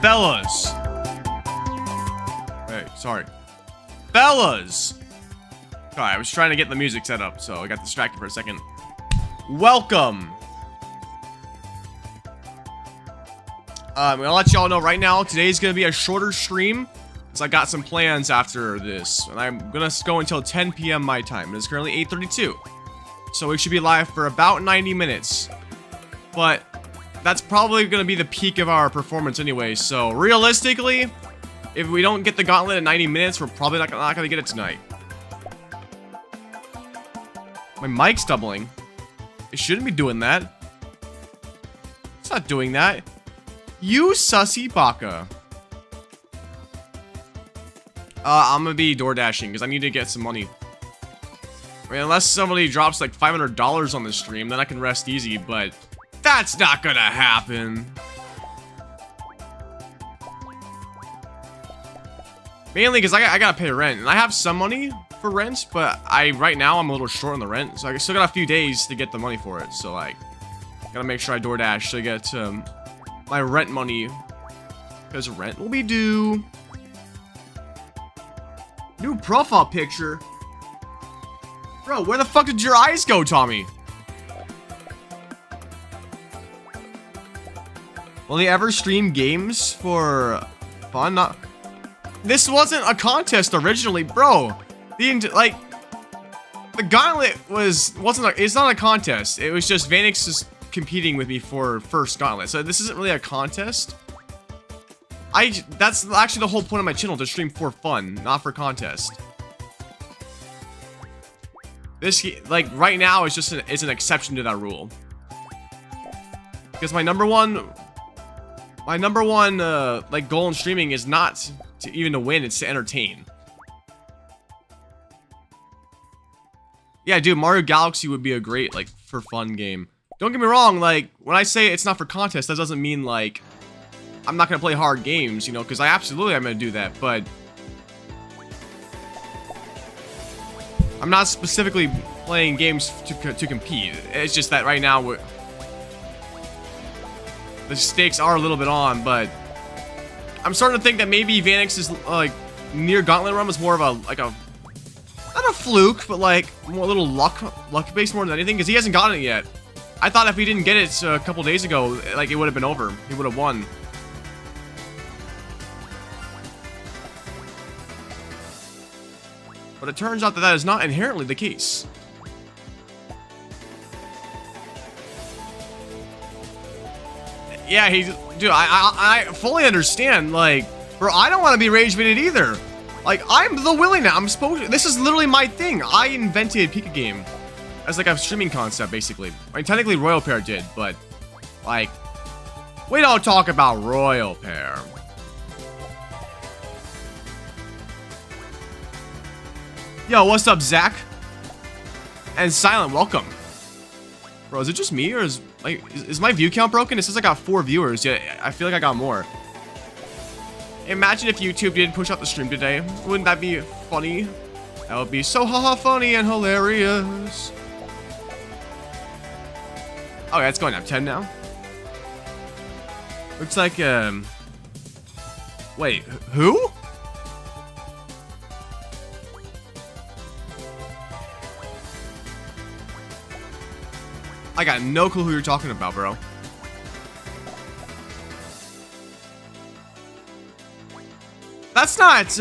Fellas. Hey, sorry. Fellas. Sorry, I was trying to get the music set up, so I got distracted for a second. Welcome. I'm gonna let y'all know right now, today's gonna be a shorter stream, because I got some plans after this. And I'm gonna go until 10 p.m. my time. It's currently 8:32. So we should be live for about 90 minutes. But that's probably gonna be the peak of our performance anyway, so realistically, if we don't get the gauntlet in 90 minutes, we're probably not gonna get it tonight. My mic's doubling. It shouldn't be doing that. It's not doing that. You sussy baka. I'm gonna be door dashing because I need to get some money. I mean, unless somebody drops like $500 on the stream, then I can rest easy, but that's not gonna happen. Mainly because I gotta pay rent, and I have some money for rent, but right now I'm a little short on the rent, so I still got a few days to get the money for it. So like, gotta make sure I DoorDash to get my rent money, because rent will be due. New profile picture, bro. Where the fuck did your eyes go, Tommy? Will they ever stream games for fun? Not. This wasn't a contest originally, bro. The gauntlet it's not a contest. It was just Vanix just competing with me for first gauntlet. So this isn't really a contest. That's actually the whole point of my channel, to stream for fun, not for contest. This, like, right now is just it's an exception to that rule. Because my number one like goal in streaming is not even to win, it's to entertain. Yeah, dude, Mario Galaxy would be a great, like, for fun game. Don't get me wrong, like, when I say it's not for contest, that doesn't mean, like, I'm not gonna play hard games, you know, because I'm gonna do that, but I'm not specifically playing games to compete. It's just that right now the stakes are a little bit on, but I'm starting to think that maybe Vanix's like near gauntlet run was more of a not a fluke, but like more a little luck based more than anything, because he hasn't gotten it yet. I thought if he didn't get it a couple days ago, like, it would have been over. He would have won. But it turns out that is not inherently the case. Yeah, dude, I fully understand, like, bro, I don't want to be rage baited either. Like, I'm the willing now. This is literally my thing. I invented Pika Game as like a streaming concept, basically. I mean, technically Royal Pair did, but like, we don't talk about Royal Pair. Yo, what's up, Zach? And Silent, welcome. Bro, is it just me, or is my view count broken? It says I got 4 viewers, yet I feel like I got more. Imagine if YouTube did push out the stream today. Wouldn't that be funny? That would be so haha funny and hilarious. Oh, yeah, it's going up 10 now. Looks like, wait, who? I got no clue who you're talking about, bro. That's not, that's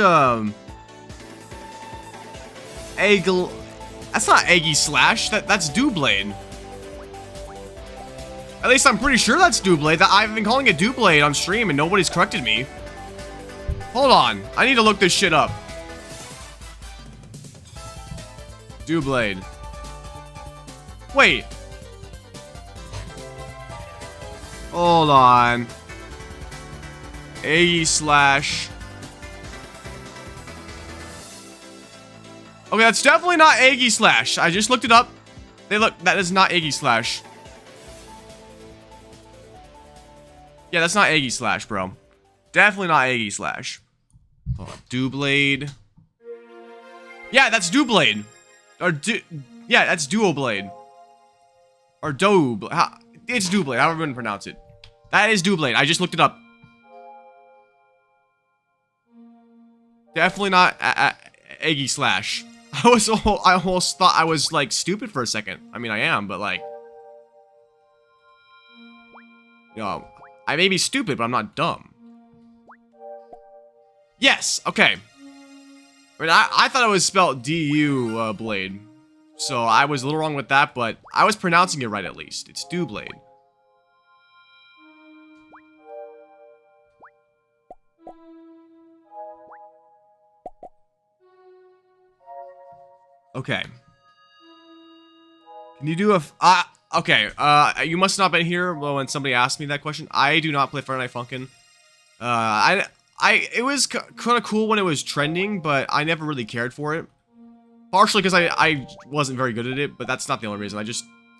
not Eggy Slash. That's Dewblade. At least I'm pretty sure that's Dewblade. I've been calling it Dewblade on stream and nobody's corrected me. Hold on. I need to look this shit up. Dewblade. Wait. Hold on. Eggy Slash. Okay, that's definitely not Eggy Slash. I just looked it up. That is not Eggy Slash. Yeah, that's not Eggy Slash, bro. Definitely not Eggy Slash. Hold on. Dewblade. Yeah, that's Dewblade. Yeah, that's Duoblade. Or It's Dewblade. However you want to pronounce it. That is Dewblade. I just looked it up. Definitely not Eggy Slash. I almost thought I was, like, stupid for a second. I mean, I am, but, like... You know, I may be stupid, but I'm not dumb. Yes! Okay. I mean, I thought it was spelled D-U, Blade. So I was a little wrong with that, but I was pronouncing it right at least. It's Blade. Okay. Can you do a... okay, you must not have been here when somebody asked me that question. I do not play Friday Night Funkin'. It was kind of cool when it was trending, but I never really cared for it. Partially because I wasn't very good at it, but that's not the only reason.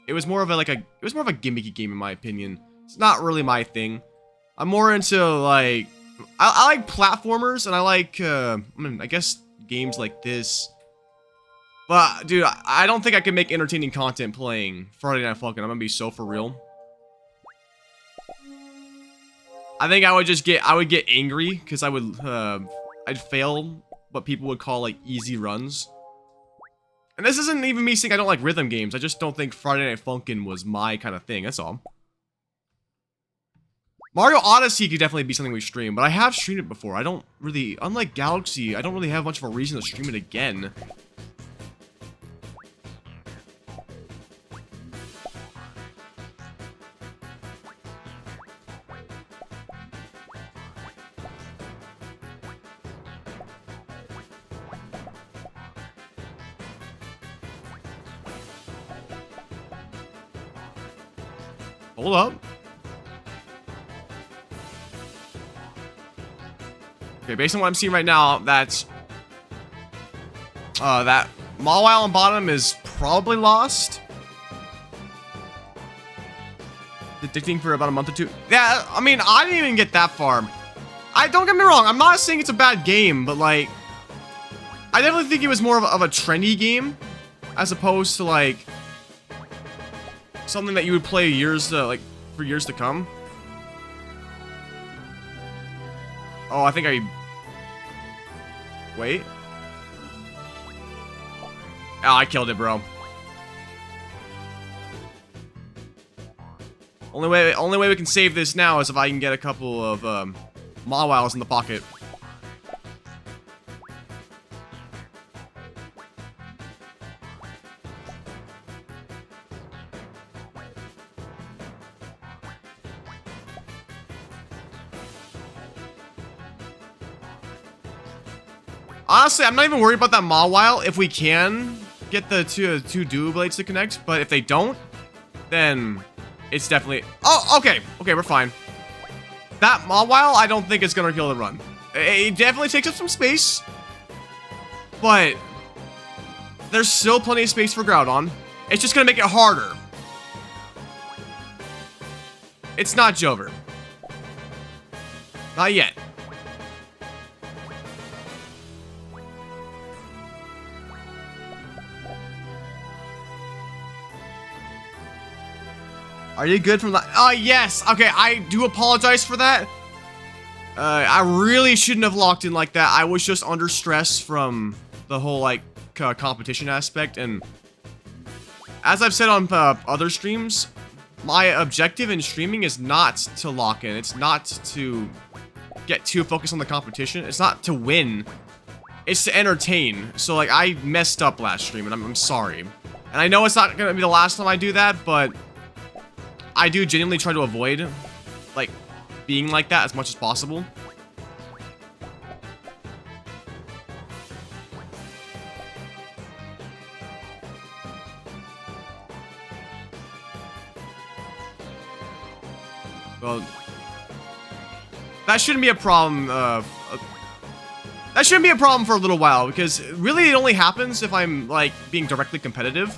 It was more of a, it was more of a gimmicky game in my opinion. It's not really my thing. I'm more into, like... I like platformers, and I like, I mean, I guess games like this... But, dude, I don't think I can make entertaining content playing Friday Night Funkin'. I'm gonna be so for real. I think I would get angry, because I'd fail what people would call, like, easy runs. And this isn't even me saying I don't like rhythm games. I just don't think Friday Night Funkin' was my kind of thing, that's all. Mario Odyssey could definitely be something we stream, but I have streamed it before. I don't really, unlike Galaxy, I don't really have much of a reason to stream it again. Hold up. Okay, based on what I'm seeing right now, that Mawile on bottom is probably lost. Addicting for about a month or two. Yeah, I mean, I didn't even get that far. Don't get me wrong, I'm not saying it's a bad game, but like, I definitely think it was more of a trendy game, as opposed to like something that you would play for years to come. Oh, I think wait. Oh, I killed it, bro. Only way we can save this now is if I can get a couple of Mawiles in the pocket. Honestly, I'm not even worried about that Mawile if we can get the two dual blades to connect, but if they don't, then it's definitely... Oh, okay. Okay, we're fine. That Mawile, I don't think it's gonna kill the run. It definitely takes up some space, but there's still plenty of space for Groudon. It's just gonna make it harder. It's not Jover. Not yet. Are you good from that? Oh, yes. Okay, I do apologize for that. I really shouldn't have locked in like that. I was just under stress from the whole, like, competition aspect. And as I've said on other streams, my objective in streaming is not to lock in. It's not to get too focused on the competition. It's not to win. It's to entertain. So, like, I messed up last stream, and I'm sorry. And I know it's not going to be the last time I do that, but... I do genuinely try to avoid, like, being like that as much as possible. Well, that shouldn't be a problem, that shouldn't be a problem for a little while, because really it only happens if I'm, like, being directly competitive.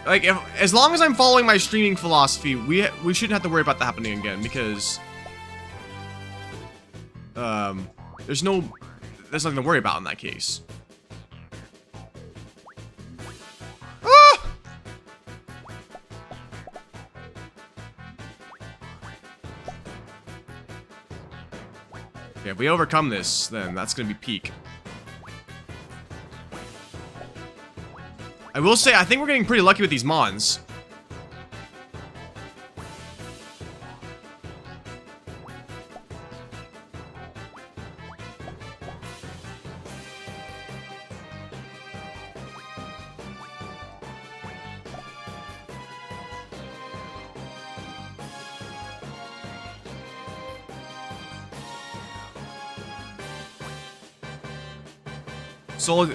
Like, as long as I'm following my streaming philosophy, we shouldn't have to worry about that happening again, because there's nothing to worry about in that case. Ah! Okay, if we overcome this, then that's gonna be peak. I will say, I think we're getting pretty lucky with these mons. Sold.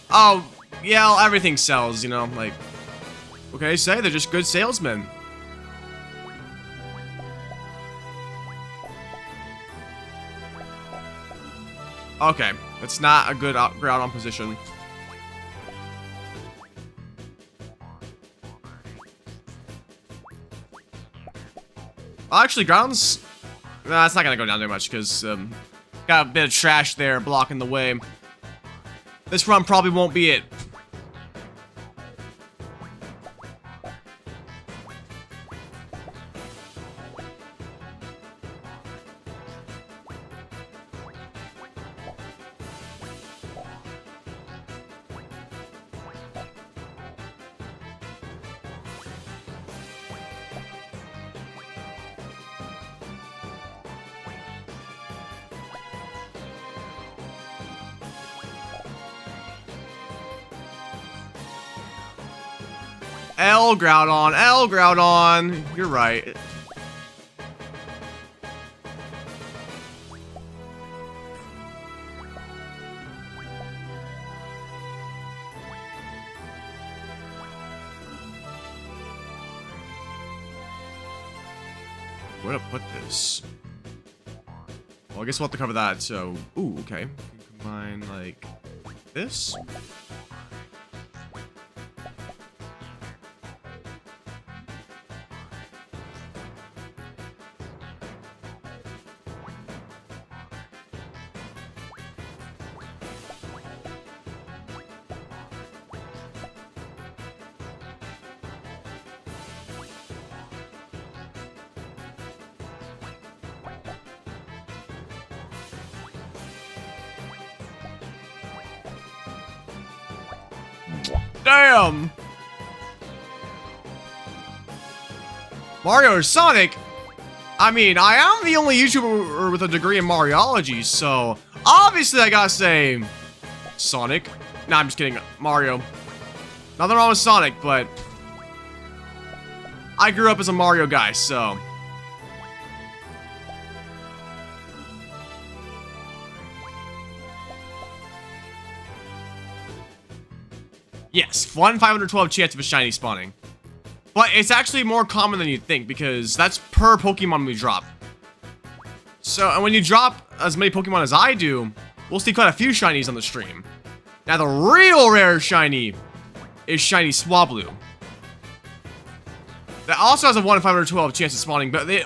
Oh, yeah, well, everything sells, you know, like, what can I say? They're just good salesmen. Okay, that's not a good ground on position. Actually, grounds, nah, it's not gonna go down there much because got a bit of trash there blocking the way. This run probably won't be it. L Groudon, L Groudon. You're right. Where to put this? Well, I guess we'll have to cover that, so... Ooh, okay. We can combine, like, this. Damn! Mario or Sonic? I mean, I am the only YouTuber with a degree in Mariology, so obviously I gotta say Sonic. Nah, I'm just kidding. Mario. Nothing wrong with Sonic, but I grew up as a Mario guy, so... Yes, 1 in 512 chance of a shiny spawning. But it's actually more common than you'd think, because that's per Pokemon we drop. So, and when you drop as many Pokemon as I do, we'll see quite a few shinies on the stream. Now, the real rare shiny is shiny Swablu. That also has a 1 in 512 chance of spawning, but the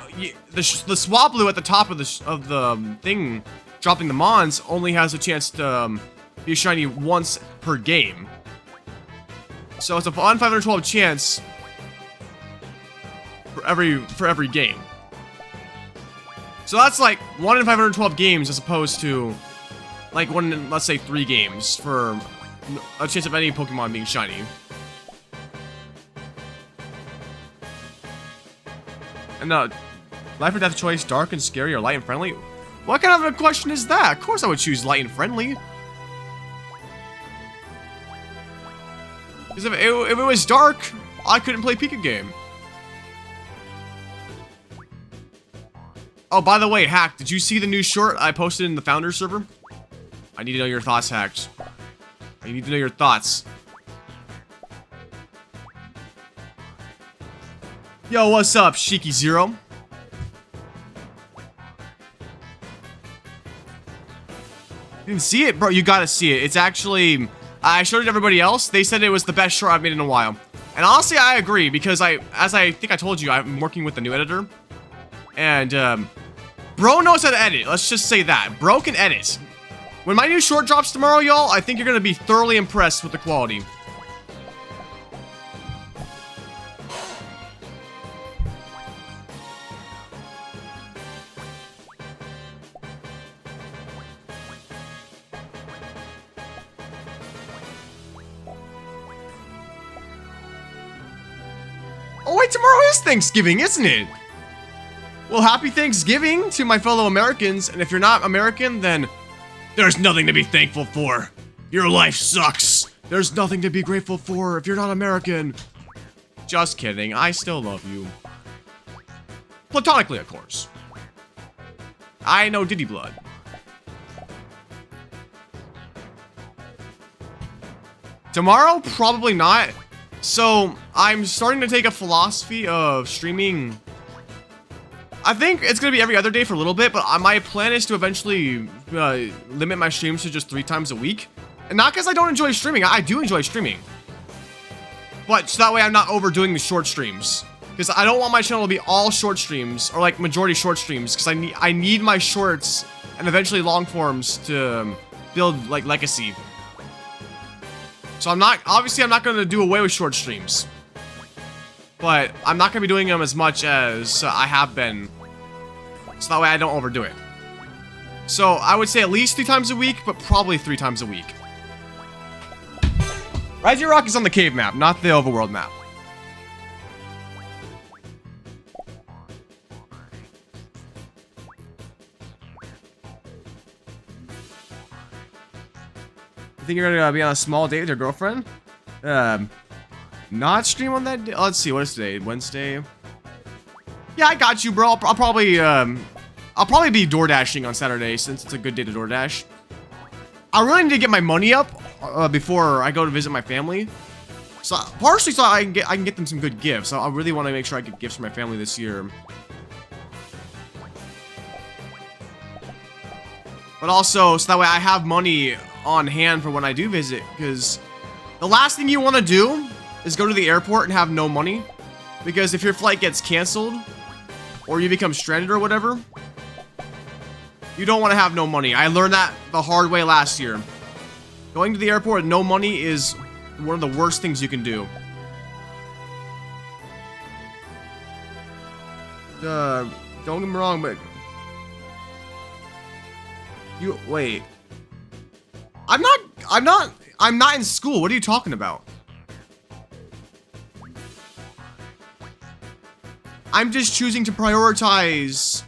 Swablu at the top of the thing, dropping the Mons, only has a chance to be shiny once per game. So it's a 1 in 512 chance for every game. So that's like 1 in 512 games as opposed to like 1 in, let's say, 3 games for a chance of any Pokemon being shiny. And life or death choice, dark and scary or light and friendly? What kind of a question is that? Of course I would choose light and friendly. Because if it was dark, I couldn't play Pika game. Oh, by the way, Hack, did you see the new short I posted in the Founders server? I need to know your thoughts, Hacked. I need to know your thoughts. Yo, what's up, Shiki Zero? You didn't see it? Bro, you gotta see it. It's actually... I showed it to everybody else. They said it was the best short I've made in a while. And honestly, I agree, because as I think I told you, I'm working with the new editor. And, bro knows how to edit. Let's just say that. Bro can edit. When my new short drops tomorrow, y'all, I think you're gonna be thoroughly impressed with the quality. Oh wait, tomorrow is Thanksgiving, isn't it? Well, happy Thanksgiving to my fellow Americans, and if you're not American, then there's nothing to be thankful for. Your life sucks. There's nothing to be grateful for if you're not American. Just kidding, I still love you. Platonically, of course. I know Diddy Blood. Tomorrow? Probably not. So, I'm starting to take a philosophy of streaming. I think it's going to be every other day for a little bit, but my plan is to eventually limit my streams to just 3 times a week. And not because I don't enjoy streaming. I do enjoy streaming. But so that way I'm not overdoing the short streams. Because I don't want my channel to be all short streams, or like majority short streams, because I need my shorts and eventually long forms to build like legacy. So obviously I'm not going to do away with short streams. But I'm not going to be doing them as much as I have been. So that way I don't overdo it. So I would say at least 3 times a week, but probably 3 times a week. Rise Your Rock is on the cave map, not the overworld map. You think you're gonna be on a small date with your girlfriend? Not stream on that day? Let's see, what is today? Wednesday? Yeah, I got you, bro. I'll probably be door dashing on Saturday since it's a good day to door dash. I really need to get my money up before I go to visit my family. So partially so I can get them some good gifts. I really want to make sure I get gifts for my family this year. But also so that way I have money on hand for when I do visit, because the last thing you want to do is go to the airport and have no money, because if your flight gets canceled or you become stranded or whatever, you don't want to have no money. I learned that the hard way last year. Going to the airport with no money is one of the worst things you can do. Don't get me wrong, but wait. I'm not in school. What are you talking about? I'm just choosing to prioritize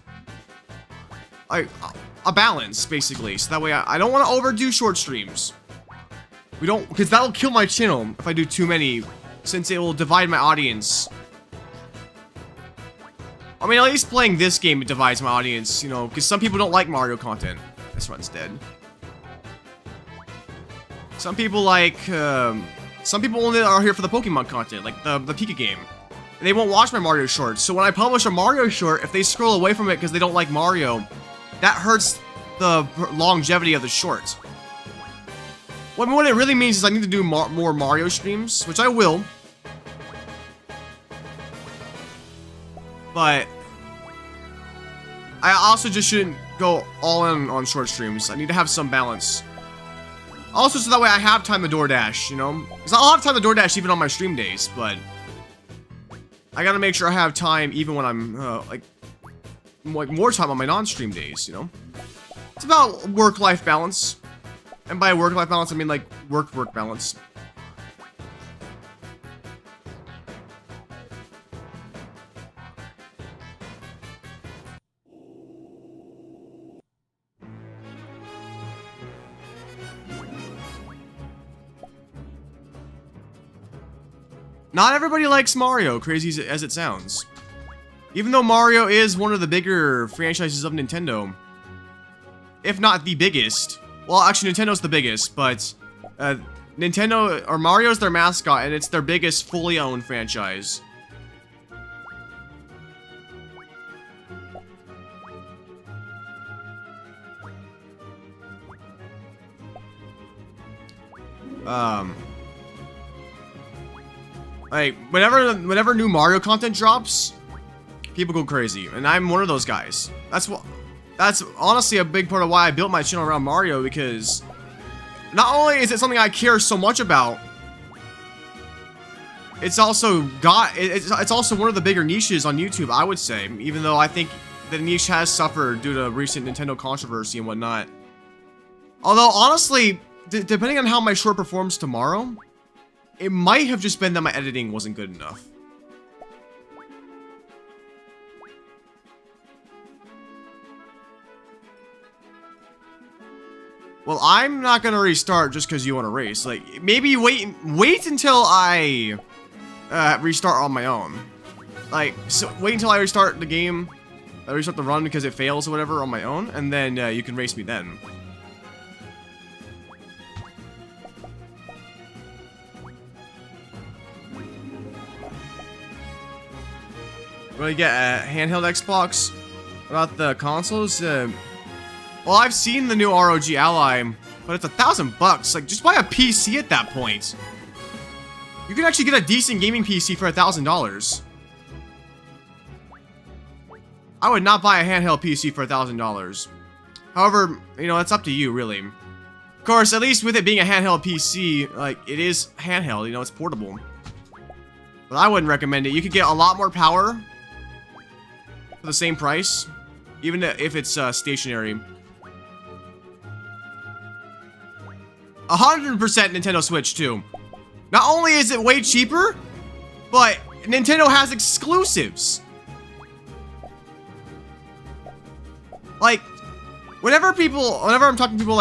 a balance, basically. So that way I don't want to overdo short streams. Because that'll kill my channel if I do too many, since it will divide my audience. I mean, at least playing this game, it divides my audience, you know, because some people don't like Mario content. This one's dead. Some people like, some people only are here for the Pokemon content, like the Pika game. And they won't watch my Mario shorts. So when I publish a Mario short, if they scroll away from it because they don't like Mario, that hurts the longevity of the short. What it really means is I need to do more Mario streams, which I will. But I also just shouldn't go all in on short streams. I need to have some balance. Also, so that way I have time to DoorDash, you know? Because I'll have time to DoorDash even on my stream days, but I gotta make sure I have time even when I'm, like more time on my non-stream days, you know? It's about work-life balance. And by work-life balance, I mean, like, work-work balance. Not everybody likes Mario, crazy as it sounds. Even though Mario is one of the bigger franchises of Nintendo. If not the biggest. Well, actually, Nintendo's the biggest, but Nintendo, or Mario's their mascot, and it's their biggest fully owned franchise. Like, whenever new Mario content drops, people go crazy, and I'm one of those guys. That's honestly a big part of why I built my channel around Mario, because not only is it something I care so much about, it's also it's also one of the bigger niches on YouTube, I would say, even though I think the niche has suffered due to recent Nintendo controversy and whatnot. Although, honestly, depending on how my short performs tomorrow, it might have just been that my editing wasn't good enough. Well, I'm not gonna restart just because you want to race. Like, maybe wait until I restart on my own. Like, so wait until I restart the game, I restart the run because it fails or whatever on my own, and then you can race me then. Really get a handheld Xbox? About the consoles? Well, I've seen the new ROG Ally, but it's $1,000. Like, just buy a PC at that point. You can actually get a decent gaming PC for $1,000. I would not buy a handheld PC for $1,000. However, you know, it's up to you, really. Of course, at least with it being a handheld PC, like, it is handheld, you know, it's portable. But I wouldn't recommend it. You could get a lot more power for the same price, even if it's stationary. 100% Nintendo Switch, too. Not only is it way cheaper, but Nintendo has exclusives. Like, whenever I'm talking to people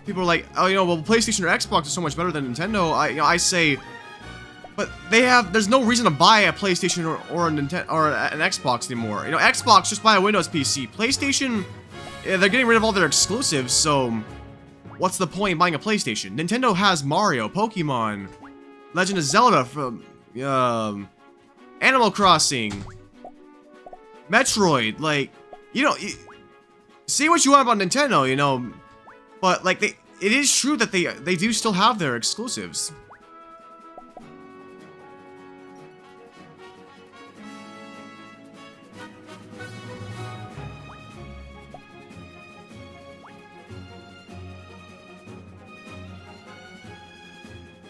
people are like, oh, you know, well, PlayStation or Xbox is so much better than Nintendo. I say, but there's no reason to buy a PlayStation or a Nintendo or an Xbox anymore. You know, Xbox, just buy a Windows PC. PlayStation, they're getting rid of all their exclusives, so what's the point in buying a PlayStation? Nintendo has Mario, Pokemon, Legend of Zelda, from Animal Crossing, Metroid. Like, you know, say what you want about Nintendo, you know, but like it is true that they do still have their exclusives.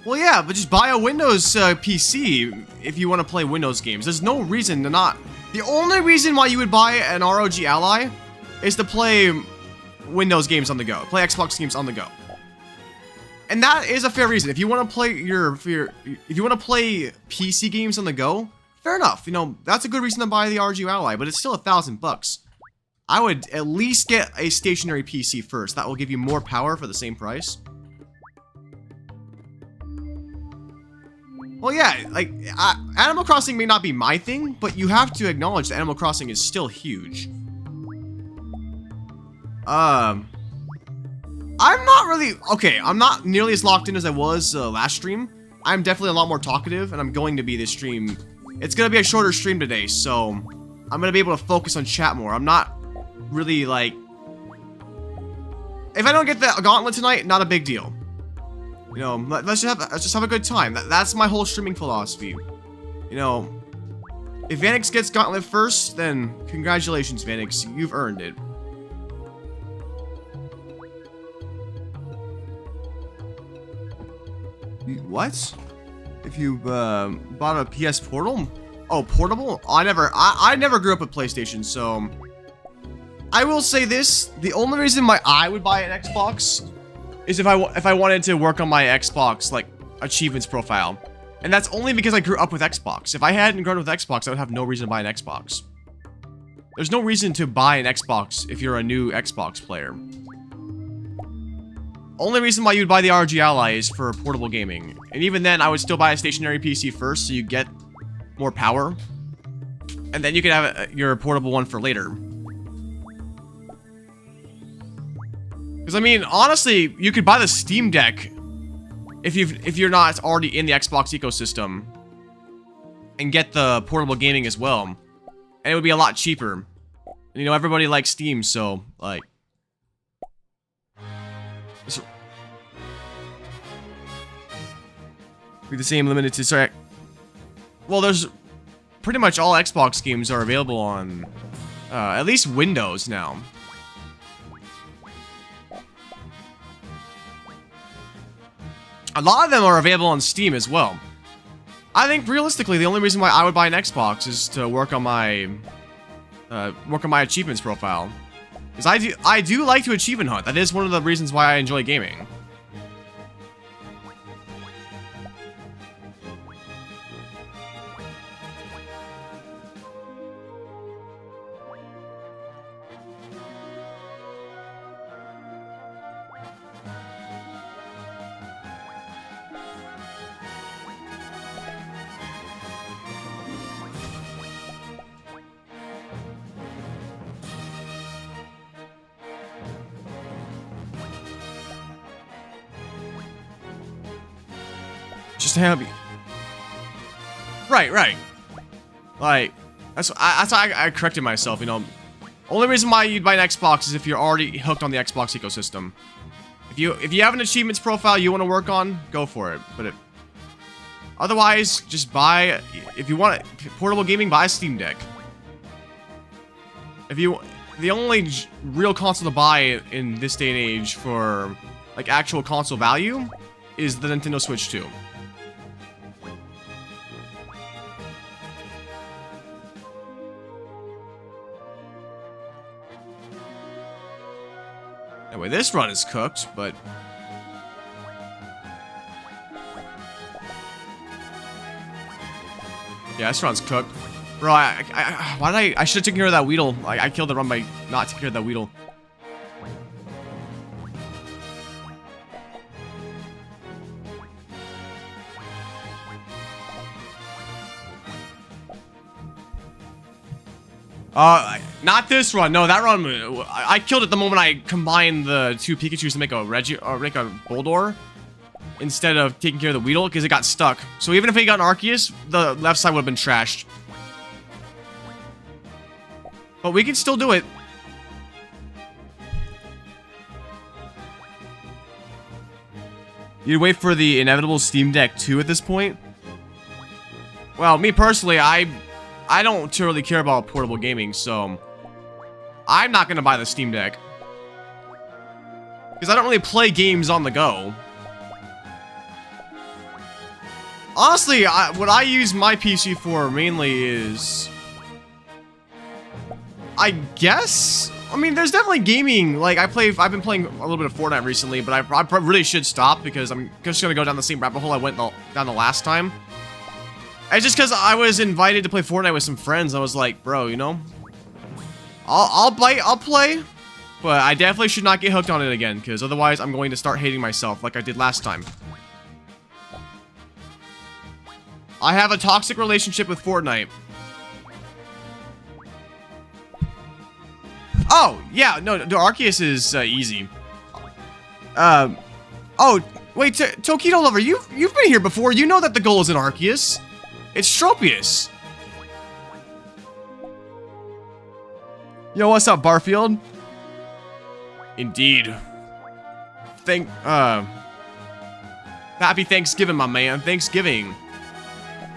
Well, yeah, but just buy a Windows PC if you want to play Windows games. There's no reason to not. The only reason why you would buy an ROG Ally is to play Windows games on the go, play Xbox games on the go, and that is a fair reason. If you want to play if you want to play PC games on the go, fair enough. You know, that's a good reason to buy the ROG Ally, but it's still $1,000. I would at least get a stationary PC first. That will give you more power for the same price. Well, yeah, like, Animal Crossing may not be my thing, but you have to acknowledge that Animal Crossing is still huge. I'm not nearly as locked in as I was last stream. I'm definitely a lot more talkative, and I'm going to be this stream. It's going to be a shorter stream today, so I'm going to be able to focus on chat more. I'm not really, like... If I don't get the gauntlet tonight, not a big deal. You know, let's just have a good time. That's my whole streaming philosophy. You know, if Vanix gets gauntlet first, then congratulations, Vanix. You've earned it. What? If you bought a PS Portal? Oh, portable? I never grew up with PlayStation, so I will say this: the only reason why I would buy an Xbox is if I wanted to work on my Xbox, like, achievements profile. And that's only because I grew up with Xbox. If I hadn't grown up with Xbox, I would have no reason to buy an Xbox. There's no reason to buy an Xbox if you're a new Xbox player. Only reason why you'd buy the ROG Ally is for portable gaming. And even then, I would still buy a stationary PC first, so you get more power. And then you can have your portable one for later. Because, I mean, honestly, you could buy the Steam Deck if you're not already in the Xbox ecosystem and get the portable gaming as well. And it would be a lot cheaper. You know, everybody likes Steam, so, like... Be the same limited to... Sorry. Well, there's... Pretty much all Xbox games are available on... at least Windows now. A lot of them are available on Steam as well. I think realistically, the only reason why I would buy an Xbox is to work on my achievements profile. Because I do like to achievement hunt. That is one of the reasons why I enjoy gaming. just to have. Right. Like that's why I corrected myself. You know, only reason why you'd buy an Xbox is if you're already hooked on the Xbox ecosystem. If you have an achievements profile you want to work on, go for it. But otherwise, just buy. If you want portable gaming, buy a Steam Deck. The only real console to buy in this day and age for like actual console value is the Nintendo Switch 2. Anyway, this run is cooked, but yeah, this run's cooked. Bro, why did I should have taken care of that Weedle. I killed the run by not taking care of that Weedle. Not this run. No, that run. I killed it the moment I combined the two Pikachus to make a Boldore instead of taking care of the Weedle because it got stuck. So even if he got an Arceus, the left side would have been trashed. But we can still do it. You'd wait for the inevitable Steam Deck 2 at this point? Well, me personally, I don't really care about portable gaming, so I'm not gonna buy the Steam Deck. Because I don't really play games on the go. Honestly, what I use my PC for mainly is... I guess? I mean, there's definitely gaming. Like, I've been playing a little bit of Fortnite recently, but I really should stop because I'm just gonna go down the same rabbit hole I went down the last time. It's just because I was invited to play Fortnite with some friends. I was like, bro, you know, I'll play, but I definitely should not get hooked on it again because otherwise I'm going to start hating myself like I did last time. I have a toxic relationship with Fortnite. Oh, yeah, no, the Arceus is easy. Oh, wait, Tokido Lover, you've been here before. You know that the goal isn't Arceus. It's Tropius. Yo, what's up, Barfield? Indeed. Happy Thanksgiving, my man. Thanksgiving.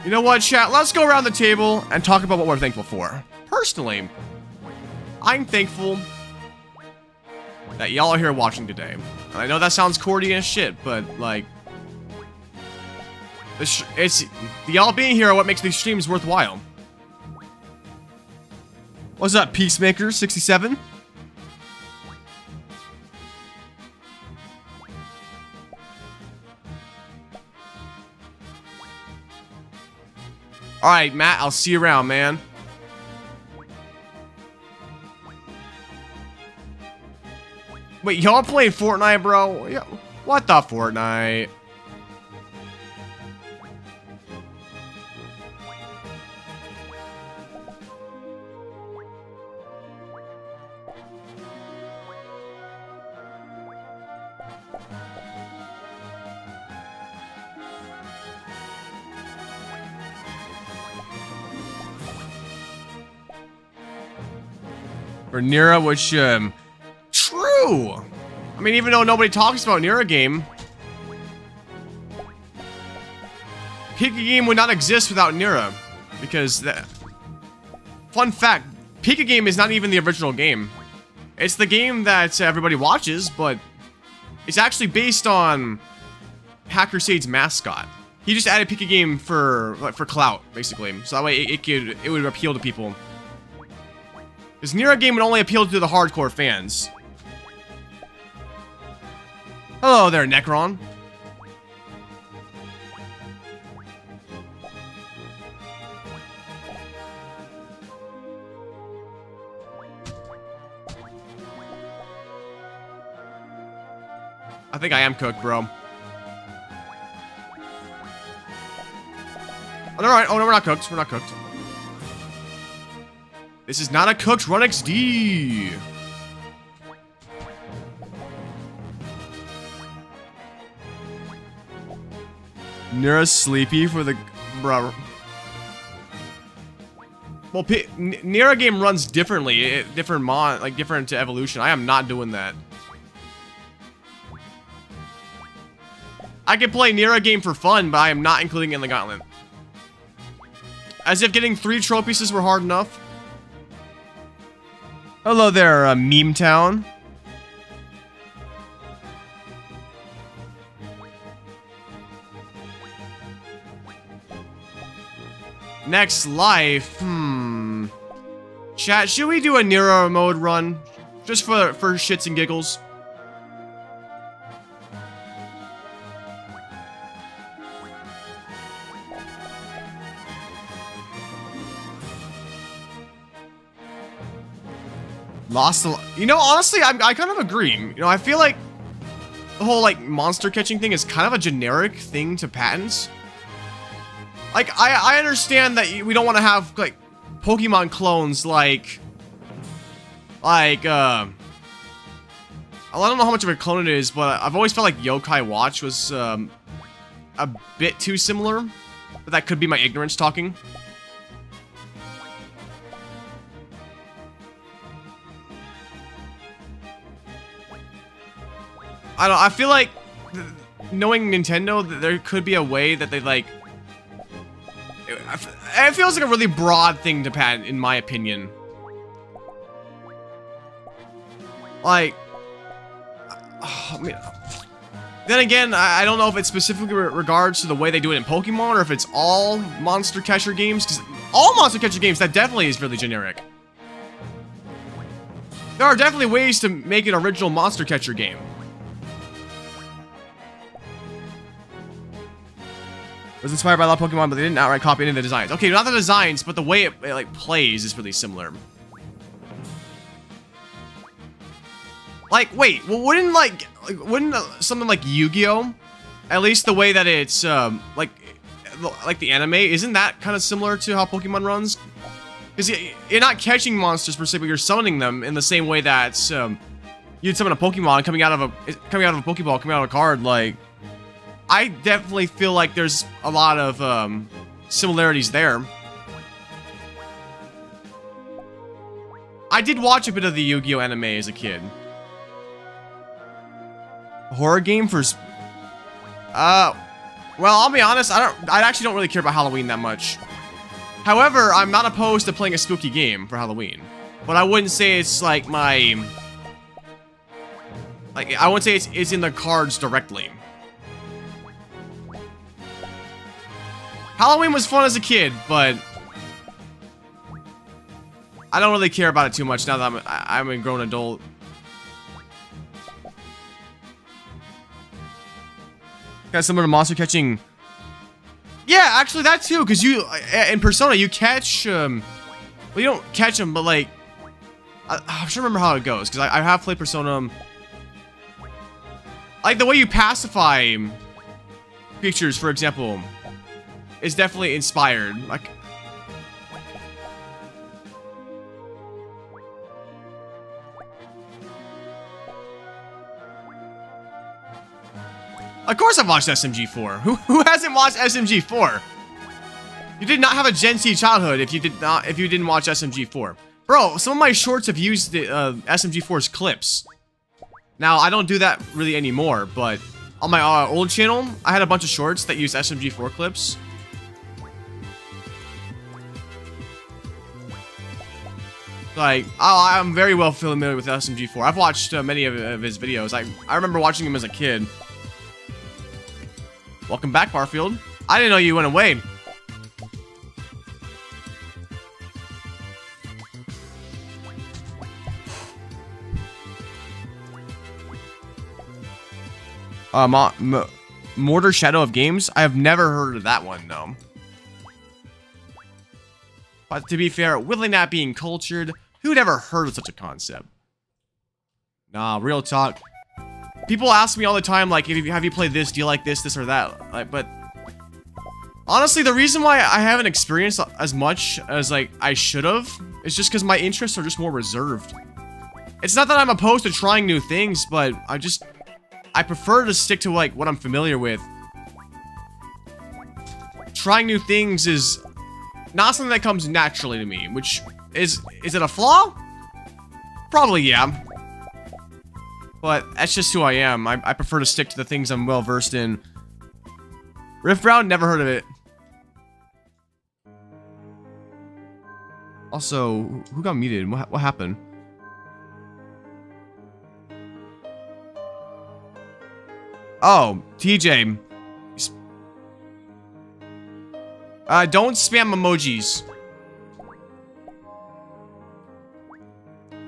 You know what, chat? Let's go around the table and talk about what we're thankful for. Personally, I'm thankful that y'all are here watching today. And I know that sounds corny as shit, but, like... It's y'all being here are what makes these streams worthwhile. What's up, Peacemaker 67? All right, Matt, I'll see you around, man. Wait, y'all playing Fortnite, bro? Yeah, what the Fortnite? For Nira, which, true! I mean, even though nobody talks about Nira game, Pika Game would not exist without Nira. Because, fun fact, Pika Game is not even the original game. It's the game that everybody watches, but it's actually based on Hack Crusade's mascot. He just added Pika Game for clout, basically. So that way it would appeal to people. This Nira game would only appeal to the hardcore fans. Hello there, Necron. I think I am cooked, bro. Oh, no, oh, no, we're not cooked. We're not cooked. This is not a cooked Run XD. Nira sleepy for the... Bro. Well, Nira game runs differently. Different to evolution. I am not doing that. I can play Nira game for fun, but I am not including it in the gauntlet. As if getting 3 trophies were hard enough. Hello there, Meme Town. Next life, Chat, should we do a Nira mode run? Just for shits and giggles. Lost a... You know, honestly, I kind of agree. You know, I feel like the whole, like, monster catching thing is kind of a generic thing to patents. Like, I understand that we don't want to have, like, Pokemon clones like, I don't know how much of a clone it is, but I've always felt like Yokai Watch was, a bit too similar. But that could be my ignorance talking. I feel like, knowing Nintendo, that there could be a way that they, like... It feels like a really broad thing to patent, in my opinion. Like... I mean, then again, I don't know if it's specifically regards to the way they do it in Pokemon, or if it's all monster catcher games, because all monster catcher games, that definitely is really generic. There are definitely ways to make an original monster catcher game. It was inspired by a lot of Pokemon, but they didn't outright copy any of the designs. Okay, not the designs, but the way it like plays is really similar. Like, wait, well, wouldn't something like Yu-Gi-Oh, at least the way that it's like the anime, isn't that kind of similar to how Pokemon runs? Because you're not catching monsters per se, but you're summoning them in the same way that you'd summon a Pokemon coming out of a Pokeball, coming out of a card, like. I definitely feel like there's a lot of similarities there. I did watch a bit of the Yu-Gi-Oh anime as a kid. A horror game for... well, I'll be honest, I actually don't really care about Halloween that much. However, I'm not opposed to playing a spooky game for Halloween. But I wouldn't say it's like my... Like, I wouldn't say it's in the cards directly. Halloween was fun as a kid, but I don't really care about it too much now that I'm a grown adult. Kind of similar to monster catching. Yeah, actually that too, because you in Persona you catch well, you don't catch them, but like I'm trying to remember how it goes, because I have played Persona. Like the way you pacify creatures, for example, is definitely inspired. Like, of course I've watched SMG4. Who hasn't watched SMG4? You did not have a Gen Z childhood if you didn't watch SMG4. Bro, some of my shorts have used the SMG4's clips. Now I don't do that really anymore, but on my old channel, I had a bunch of shorts that used SMG4 clips. Like, I'm very well familiar with SMG4. I've watched many of his videos. I remember watching him as a kid. Welcome back, Barfield. I didn't know you went away. Mortar Shadow of Games? I have never heard of that one, no. But to be fair, Willie not being cultured, who'd ever heard of such a concept? Nah, real talk. People ask me all the time, like, have you played this? Do you like this or that? Like, but honestly, the reason why I haven't experienced as much as like I should have is just because my interests are just more reserved. It's not that I'm opposed to trying new things, but I prefer to stick to like what I'm familiar with. trying new things is not something that comes naturally to me, which is it a flaw? Probably, yeah. But that's just who I am. I prefer to stick to the things I'm well versed in. Rift Round, never heard of it. Also, who got muted? What happened? Oh, TJ. Don't spam emojis.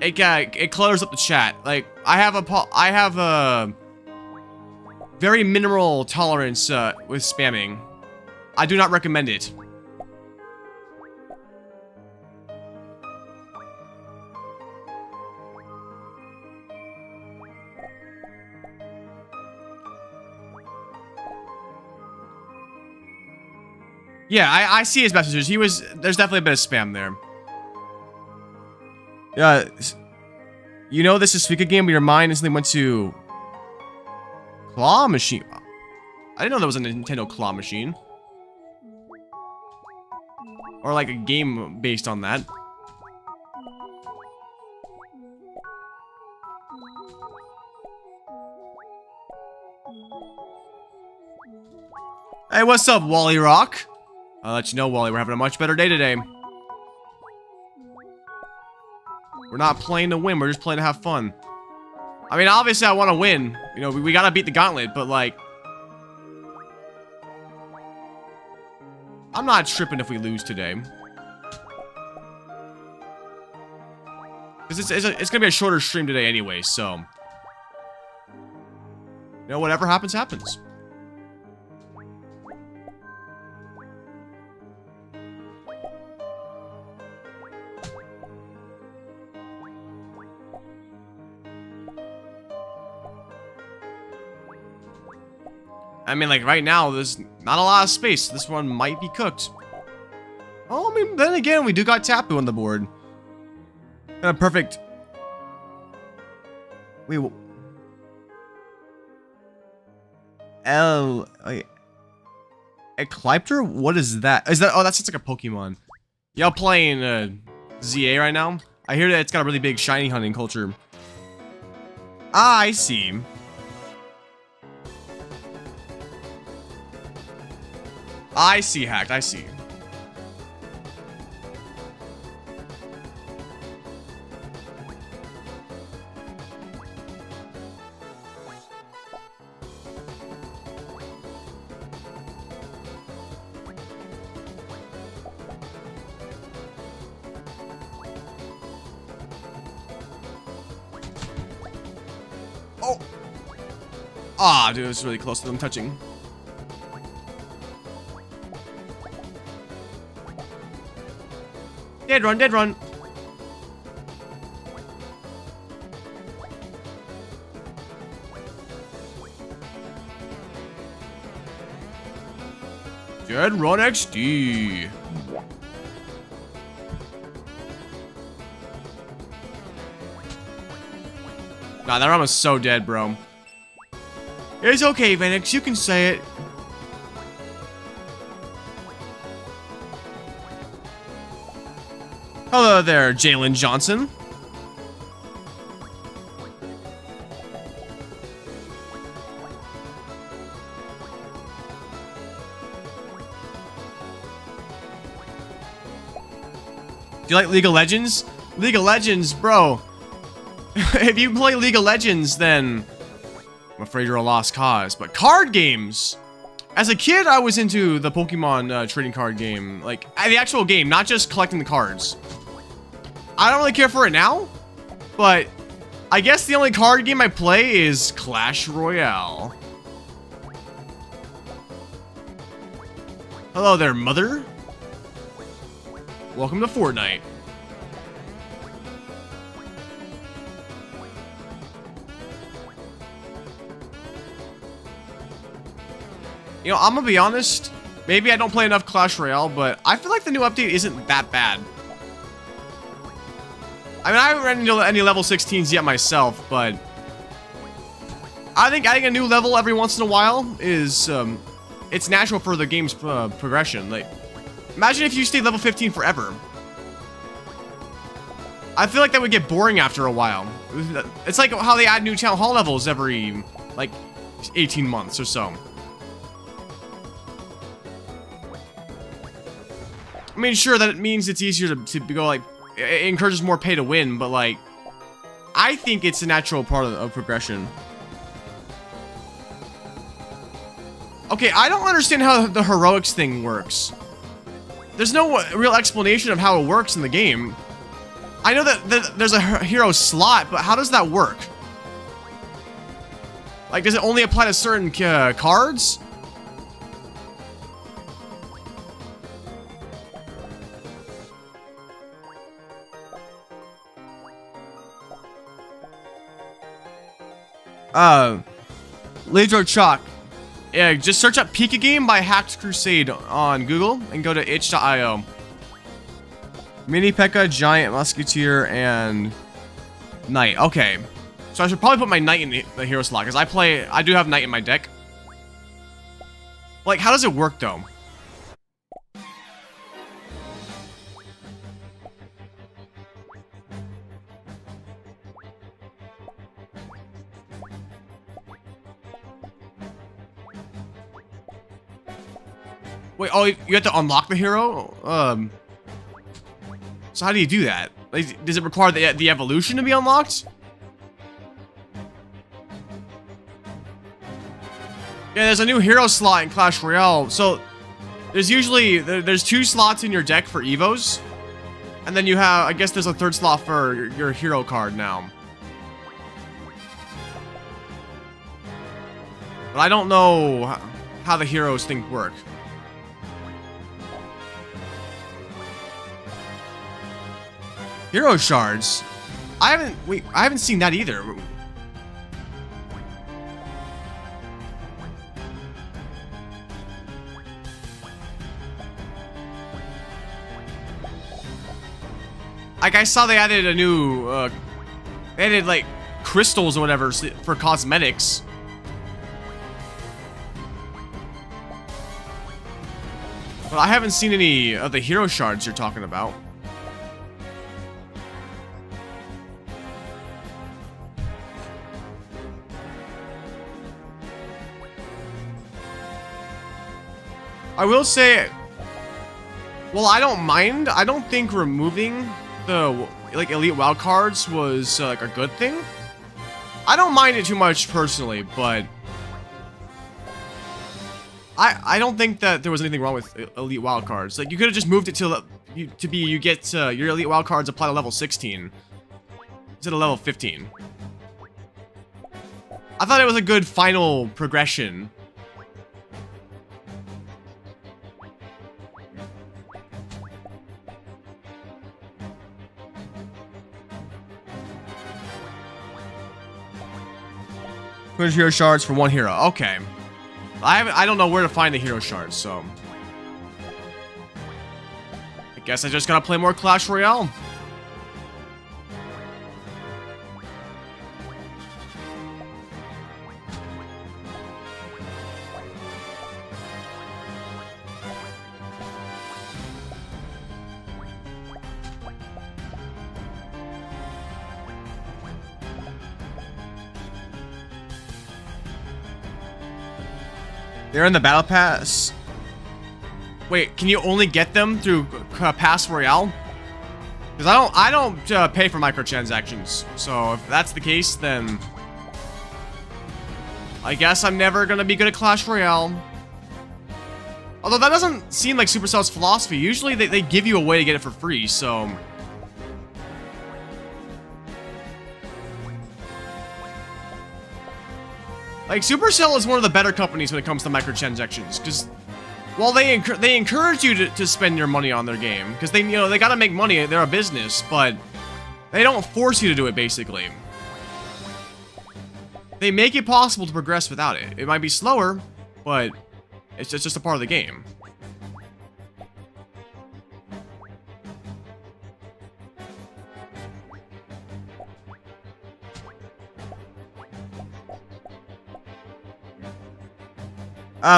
It clutters up the chat. Like, I have a very minimal tolerance with spamming. I do not recommend it. Yeah, I see his messages. There's definitely a bit of spam there. Yeah, you know this is Fika game, but your mind instantly went to claw machine. I didn't know there was a Nintendo claw machine. Or like a game based on that. Hey, what's up, Wally Rock? I'll let you know, Wally, we're having a much better day today. We're not playing to win, we're just playing to have fun. I mean, obviously I want to win. You know, we gotta beat the gauntlet, but like... I'm not tripping if we lose today. Because it's gonna be a shorter stream today anyway, so... You know, whatever happens, happens. I mean, like, right now, there's not a lot of space. This one might be cooked. Oh, I mean, then again, we do got Tapu on the board. Perfect. Wait, Eclipter? What is that? Is that? Oh, that's just like a Pokemon. Y'all playing ZA right now? I hear that it's got a really big shiny hunting culture. Ah, I see. I see, Hacked. I see. Oh! Ah, dude, it's really close to them touching. Dead run, dead run. Dead run XD. Nah, that run was so dead, bro. It's okay, Vanix, you can say it. Hello there, Jalen Johnson. Do you like League of Legends? League of Legends, bro. If you play League of Legends, then I'm afraid you're a lost cause. But card games. As a kid, I was into the Pokemon trading card game. Like, the actual game, not just collecting the cards. I don't really care for it now, but I guess the only card game I play is Clash Royale. Hello there, mother. Welcome to Fortnite. You know, I'm gonna be honest, maybe I don't play enough Clash Royale, but I feel like the new update isn't that bad. I mean, I haven't run into any level 16s yet myself, but I think adding a new level every once in a while is it's natural for the game's progression. Like, imagine if you stayed level 15 forever. I feel like that would get boring after a while. It's like how they add new town hall levels every, like, 18 months or so. I mean, sure, that means it's easier to go, like, it encourages more pay to win, but, like, I think it's a natural part of progression. Okay, I don't understand how the heroics thing works. There's no real explanation of how it works in the game. I know that there's a hero slot, but how does that work? Like, does it only apply to certain cards? Laser Chalk. Yeah, just search up Pika Game by Hacked Crusade on Google and go to itch.io. Mini P.E.K.K.A, Giant Musketeer, and Knight. Okay. So I should probably put my Knight in the hero slot, because I do have Knight in my deck. Like, how does it work, though? Wait, oh, you have to unlock the hero? So how do you do that? Like, does it require the evolution to be unlocked? Yeah, there's a new hero slot in Clash Royale. So there's usually there's 2 slots in your deck for Evos, and then you have, I guess there's a 3rd slot for your hero card now. But I don't know how the heroes thing work. Hero shards? I haven't seen that either. Like, I saw they added a new, they added, like, crystals or whatever for cosmetics. But I haven't seen any of the hero shards you're talking about. I will say, well, I don't mind. I don't think removing the, like, elite wild cards was, like, a good thing. I don't mind it too much personally, but I don't think that there was anything wrong with elite wild cards. Like, you could have just moved it to you get your elite wild cards apply to level 16 instead of level 15. I thought it was a good final progression. There's hero shards for 1 hero. Okay. I don't know where to find the hero shards, so I guess I just gotta play more Clash Royale. They're in the battle pass. Wait, can you only get them through Pass Royale? Because I don't pay for microtransactions. So if that's the case, then I guess I'm never gonna be good at Clash Royale. Although that doesn't seem like Supercell's philosophy. Usually they give you a way to get it for free. So like, Supercell is one of the better companies when it comes to microtransactions, because while they encourage you to spend your money on their game, because they gotta make money, they're a business, but they don't force you to do it. Basically, they make it possible to progress without it. It might be slower, but it's just a part of the game.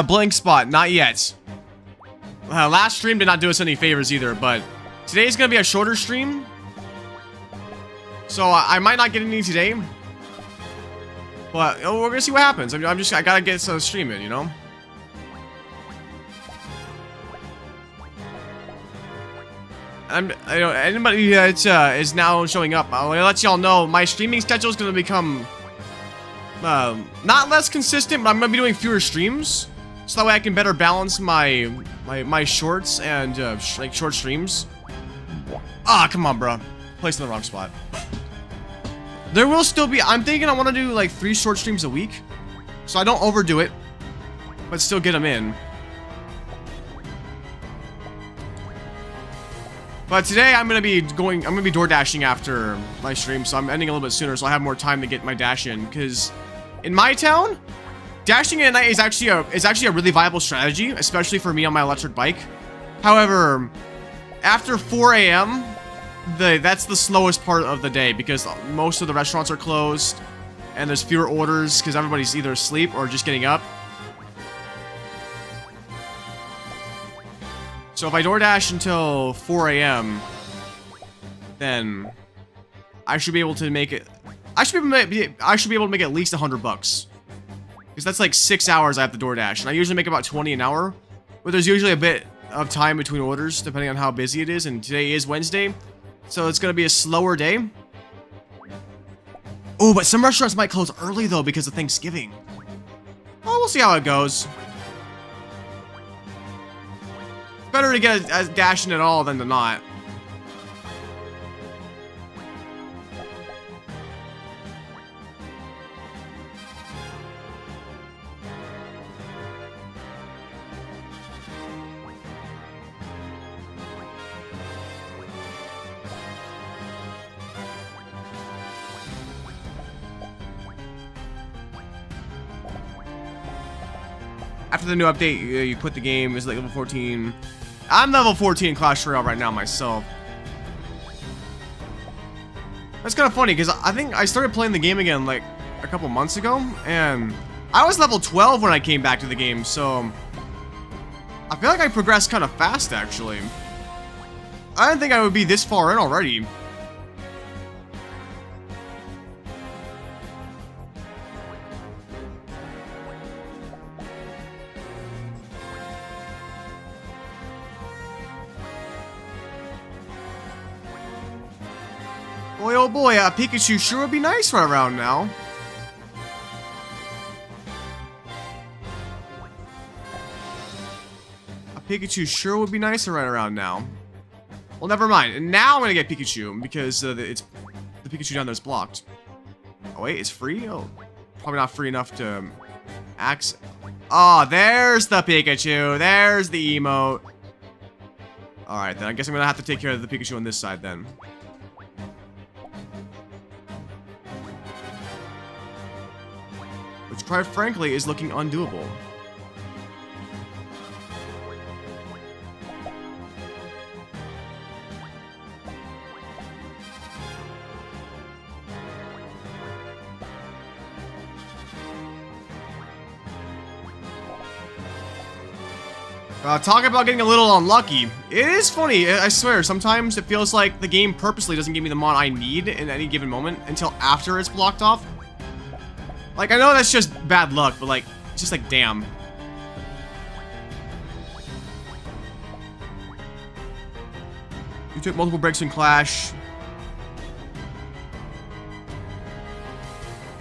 Blank spot, not yet. Last stream did not do us any favors either, but today's gonna be a shorter stream. So I might not get any today. But we're gonna see what happens. I gotta get some stream in, you know? Anybody that is now showing up, I'll let y'all know my streaming schedule is gonna become not less consistent, but I'm gonna be doing fewer streams, so that way I can better balance my shorts and like short streams. Ah, come on, bro. Placed in the wrong spot. There will still be. I'm thinking I want to do like 3 short streams a week, so I don't overdo it, but still get them in. But today I'm gonna be door dashing after my stream, so I'm ending a little bit sooner, so I'll have more time to get my dash in. Because in my town, dashing at night is actually a really viable strategy, especially for me on my electric bike. However, after 4 a.m., that's the slowest part of the day because most of the restaurants are closed, and there's fewer orders because everybody's either asleep or just getting up. So if I DoorDash until 4 a.m., then I should be able to make it. I should be able to make at least $100 because that's like 6 hours I have to DoorDash, and I usually make about 20 an hour. But there's usually a bit of time between orders depending on how busy it is, and today is Wednesday, so it's gonna be a slower day. Oh, but some restaurants might close early though because of Thanksgiving. Well, we'll see how it goes. Better to get a dash in at all than to not. After the new update, you quit the game. It's like level 14. I'm level 14 in Clash Royale right now myself. That's kind of funny because I think I started playing the game again like a couple months ago, and I was level 12 when I came back to the game, so I feel like I progressed kind of fast actually. I didn't think I would be this far in already. Boy, oh boy, a Pikachu sure would be nice right around now. A Pikachu sure would be nicer right around now. Well, never mind. And now I'm gonna get Pikachu because it's the Pikachu down there's blocked. Oh wait, it's free? Oh, probably not free enough to access. Oh, there's the Pikachu. There's the emote. All right, then I guess I'm gonna have to take care of the Pikachu on this side then. Which, quite frankly, is looking undoable. Talk about getting a little unlucky. It is funny, I swear, sometimes it feels like the game purposely doesn't give me the mod I need in any given moment until after it's blocked off. Like, I know that's just bad luck, but like, it's just like, damn. You took multiple breaks in Clash.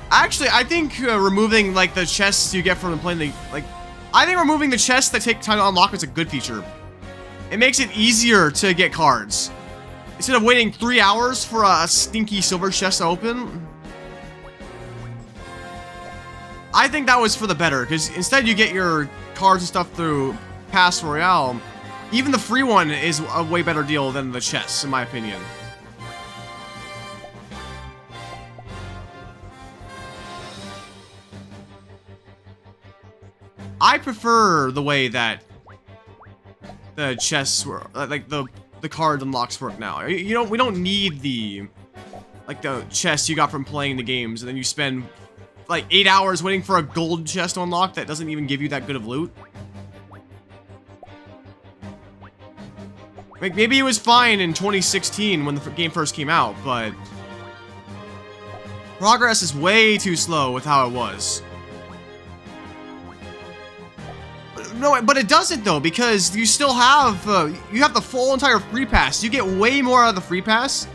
Actually, I think removing, like, the chests you get from playing the, like, I think removing the chests that take time to unlock is a good feature. It makes it easier to get cards. Instead of waiting 3 hours for a stinky silver chest to open. I think that was for the better, because instead you get your cards and stuff through Pass Royale. Even the free one is a way better deal than the chests, in my opinion. I prefer the way that the chests were, like the card unlocks work now. You know, we don't need the, like the chests you got from playing the games and then you spend like 8 hours waiting for a gold chest to unlock that doesn't even give you that good of loot. Like, maybe it was fine in 2016 when the game first came out, but progress is way too slow with how it was. No, but it doesn't though, because you still have, you have the full entire free pass. You get way more out of the free pass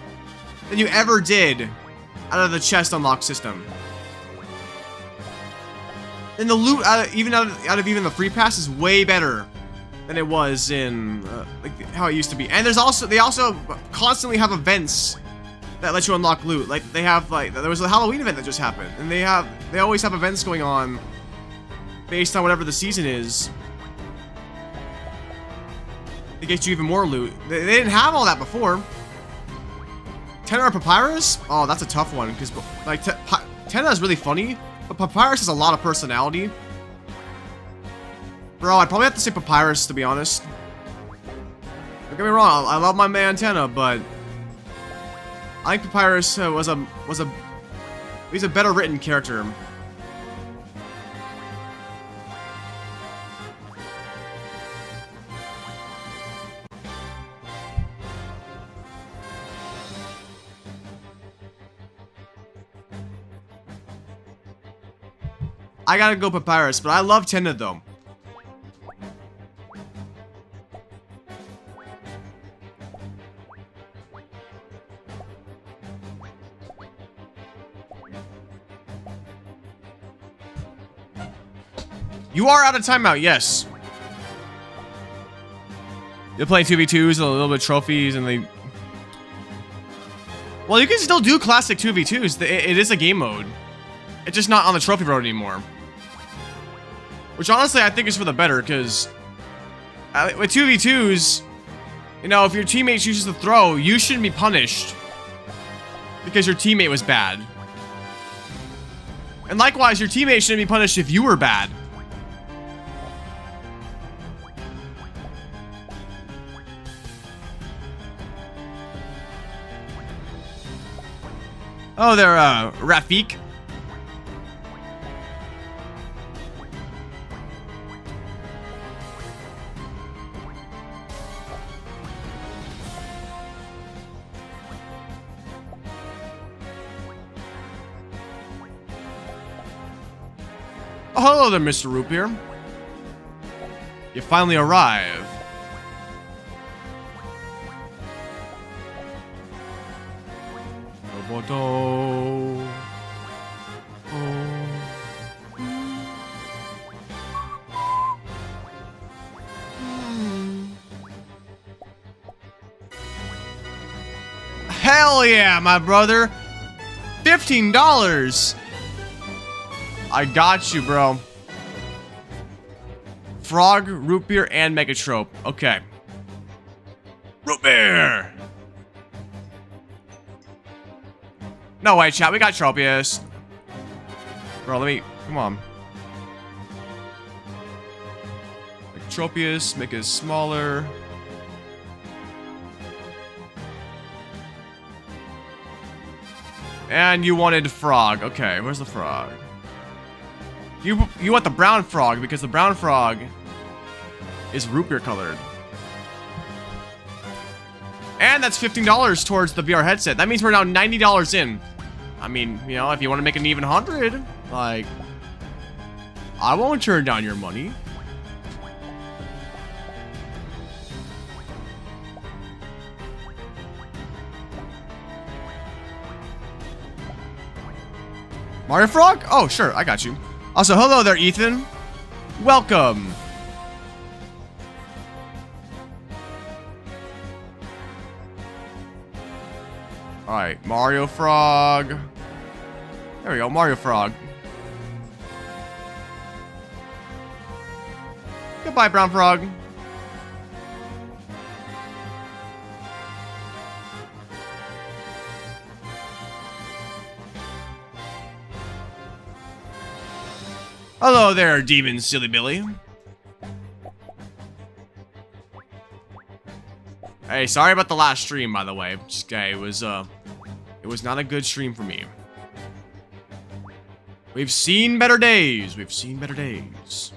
than you ever did out of the chest unlock system. And the loot, out of even the free pass is way better than it was in, like, how it used to be. And there's also, they also constantly have events that let you unlock loot. Like, they have, like, there was a Halloween event that just happened. And they always have events going on based on whatever the season is. It gets you even more loot. They didn't have all that before. Tenor or Papyrus? Oh, that's a tough one, because, like, Tenor is really funny, but Papyrus has a lot of personality. Bro, I'd probably have to say Papyrus, to be honest. Don't get me wrong, I love my man Tenor, but I think Papyrus he's a better written character. I gotta go Papyrus, but I love Tenor though. You are out of timeout, yes. You're playing 2v2s and a little bit of trophies and they... Well, you can still do classic 2v2s. It is a game mode. It's just not on the trophy road anymore. Which honestly I think is for the better, because with 2v2s, you know, if your teammate chooses to throw, you shouldn't be punished because your teammate was bad. And likewise, your teammate shouldn't be punished if you were bad. Oh, they're Rafik. Oh, hello there, Mr. Roop here. You finally arrive. Roboto. Hell yeah, my brother. $15. I got you, bro. Frog, root beer, and Megatrope. Okay. Root beer! No way, chat. We got Tropius. Bro, let me... Come on. Like Tropius, make it smaller. And you wanted frog. Okay, where's the frog? You want the brown frog because the brown frog is root beer colored. And that's $15 towards the VR headset. That means we're now $90 in. I mean, you know, if you want to make an even 100, like, I won't turn down your money. Mario Frog? Oh, sure, I got you. Also, hello there, Ethan. Welcome. Alright, Mario Frog. There we go, Mario Frog. Goodbye, Brown Frog. Hello there, Demon Silly Billy. Hey, sorry about the last stream, by the way. Just, okay, it was not a good stream for me. We've seen better days. We've seen better days.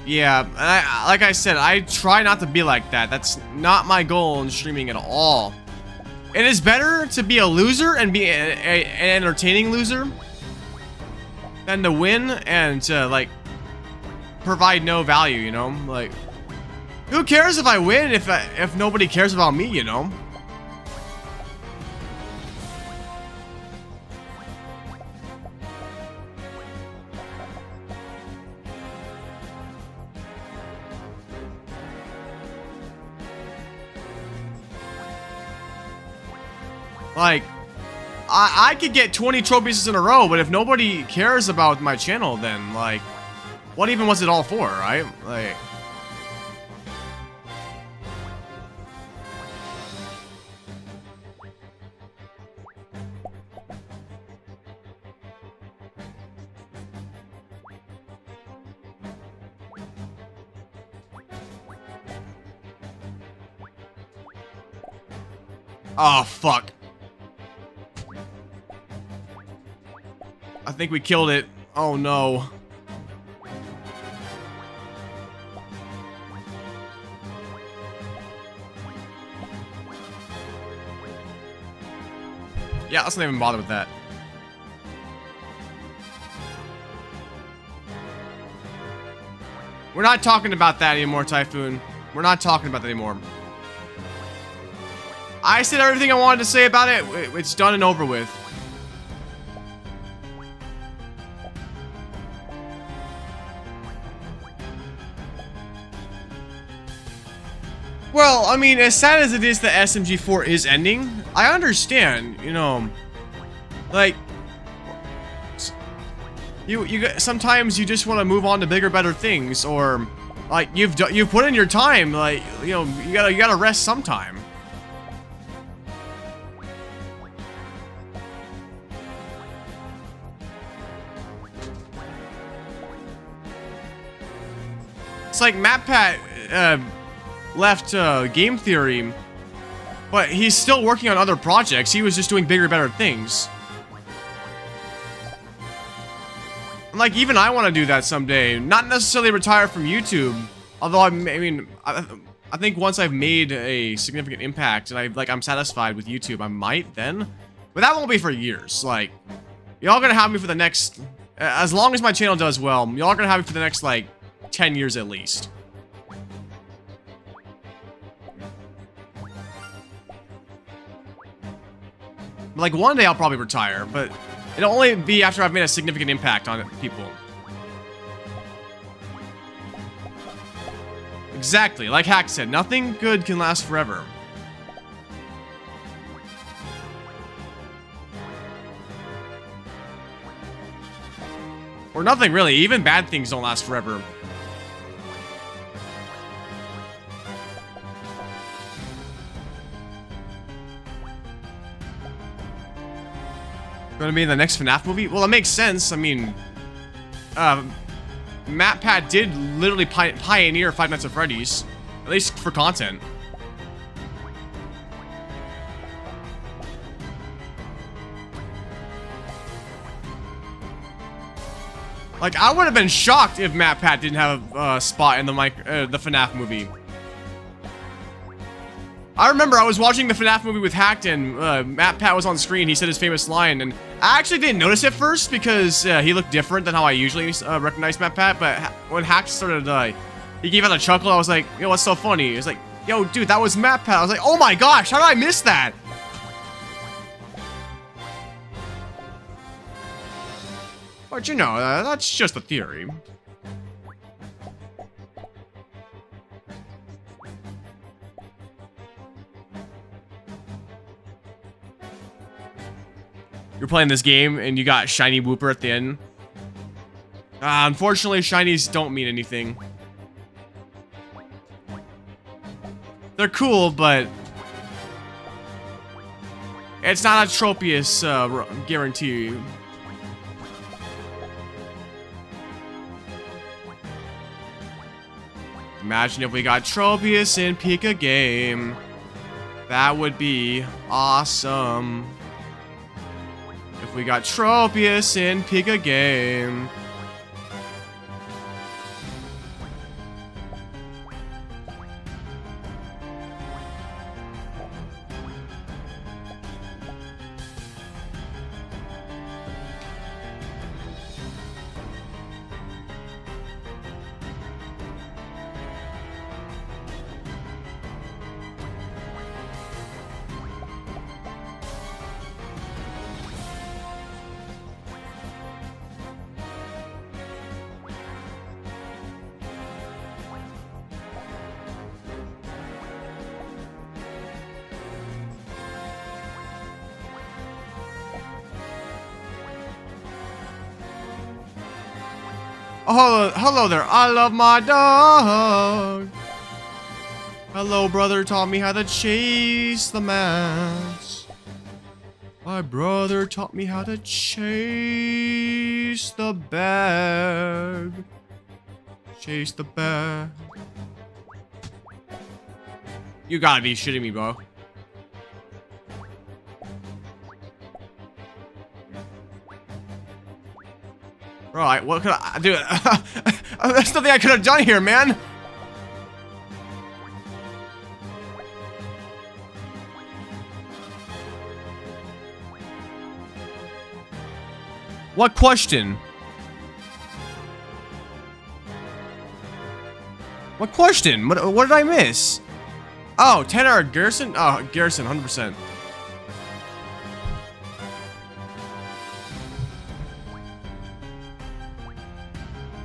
Yeah, and like I said, I try not to be like that. That's not my goal in streaming at all. It is better to be a loser and be an entertaining loser than to win and to, like, provide no value, you know? Like, who cares if I win if nobody cares about me, you know? Like, I could get 20 trophies in a row, but if nobody cares about my channel, then, like, what even was it all for, right? Like... Oh, fuck. I think we killed it. Oh, no. Yeah, let's not even bother with that. We're not talking about that anymore, Typhoon. We're not talking about that anymore. I said everything I wanted to say about it. It's done and over with. Well, I mean, as sad as it is that SMG4 is ending, I understand, you know, like, sometimes you just want to move on to bigger, better things, or, like, you've put in your time, like, you know, you gotta rest sometime. It's like MatPat, left Game Theory, but he's still working on other projects. He was just doing bigger, better things. Like, even I want to do that someday. Not necessarily retire from YouTube, although I mean, I think once I've made a significant impact and I'm satisfied with YouTube, I might then. But that won't be for years. Like, y'all gonna have me for the next, as long as my channel does well, y'all are gonna have me for the next, like, 10 years at least. Like, one day I'll probably retire, but it'll only be after I've made a significant impact on people. Exactly, like Hack said, nothing good can last forever. Or nothing really, even bad things don't last forever. Gonna be in the next FNAF movie? Well, it makes sense. I mean, MatPat did literally pioneer Five Nights at Freddy's, at least for content. Like, I would have been shocked if MatPat didn't have a spot in the FNAF movie. I remember I was watching the FNAF movie with Hacked and MatPat was on screen. He said his famous line, and I actually didn't notice it first because he looked different than how I usually recognize MatPat. But when Hacked started, he gave out a chuckle. I was like, yo, what's so funny? He was like, yo, dude, that was MatPat. I was like, oh my gosh, how did I miss that? But you know, that's just a theory. you're playing this game and you got shiny Wooper at the end. Unfortunately, shinies don't mean anything. They're cool, but it's not a Tropius guarantee. Imagine if we got Tropius in Pika game. That would be awesome. If we got Tropius in Pika game. Oh, hello there. I love my dog. Hello, brother taught me how to chase the mouse. My brother taught me how to chase the bag. Chase the bag. You gotta be shitting me, bro. Right, what could I do? There's nothing I could have done here, man. What question? What question? What did I miss? Oh, Tanner Garrison? Oh, Garrison, 100%.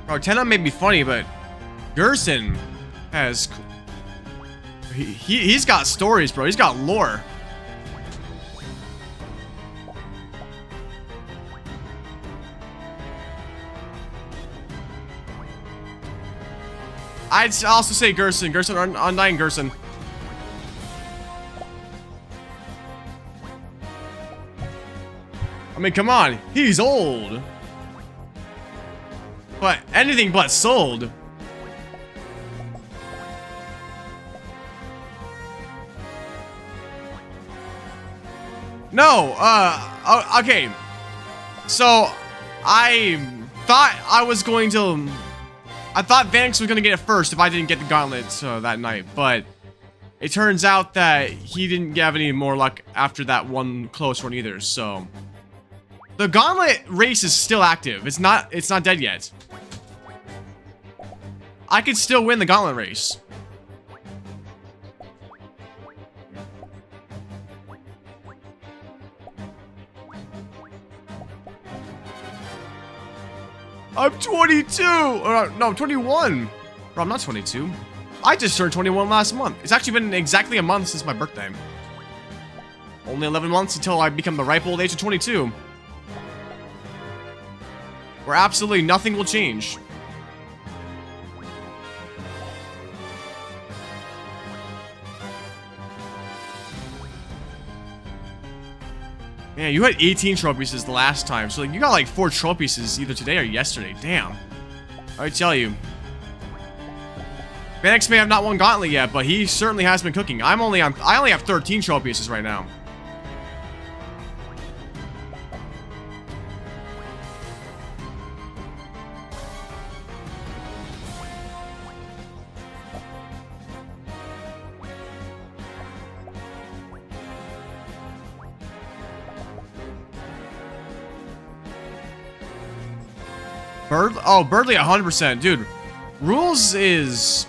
Oh, Tenna may be funny, but Gerson has... He's got stories, bro. He's got lore. I'd also say Gerson. Gerson, Undying Gerson. I mean, come on. He's old. But anything but sold. No, okay. So, I thought Vanix was gonna get it first if I didn't get the gauntlet that night, but it turns out that he didn't have any more luck after that one close one either, so. The gauntlet race is still active. It's not dead yet. I could still win the gauntlet race. I'm 22! Or, no, I'm 21. Bro, I'm not 22. I just turned 21 last month. It's actually been exactly a month since my birthday. Only 11 months until I become the ripe old age of 22. Where absolutely nothing will change. Man, you had 18 trophies the last time, so you got like 4 trophies either today or yesterday. Damn. I tell you. Vanix may have not won Gauntlet yet, but he certainly has been cooking. I only have 13 trophies right now. Birdly 100%. Dude, Rules is...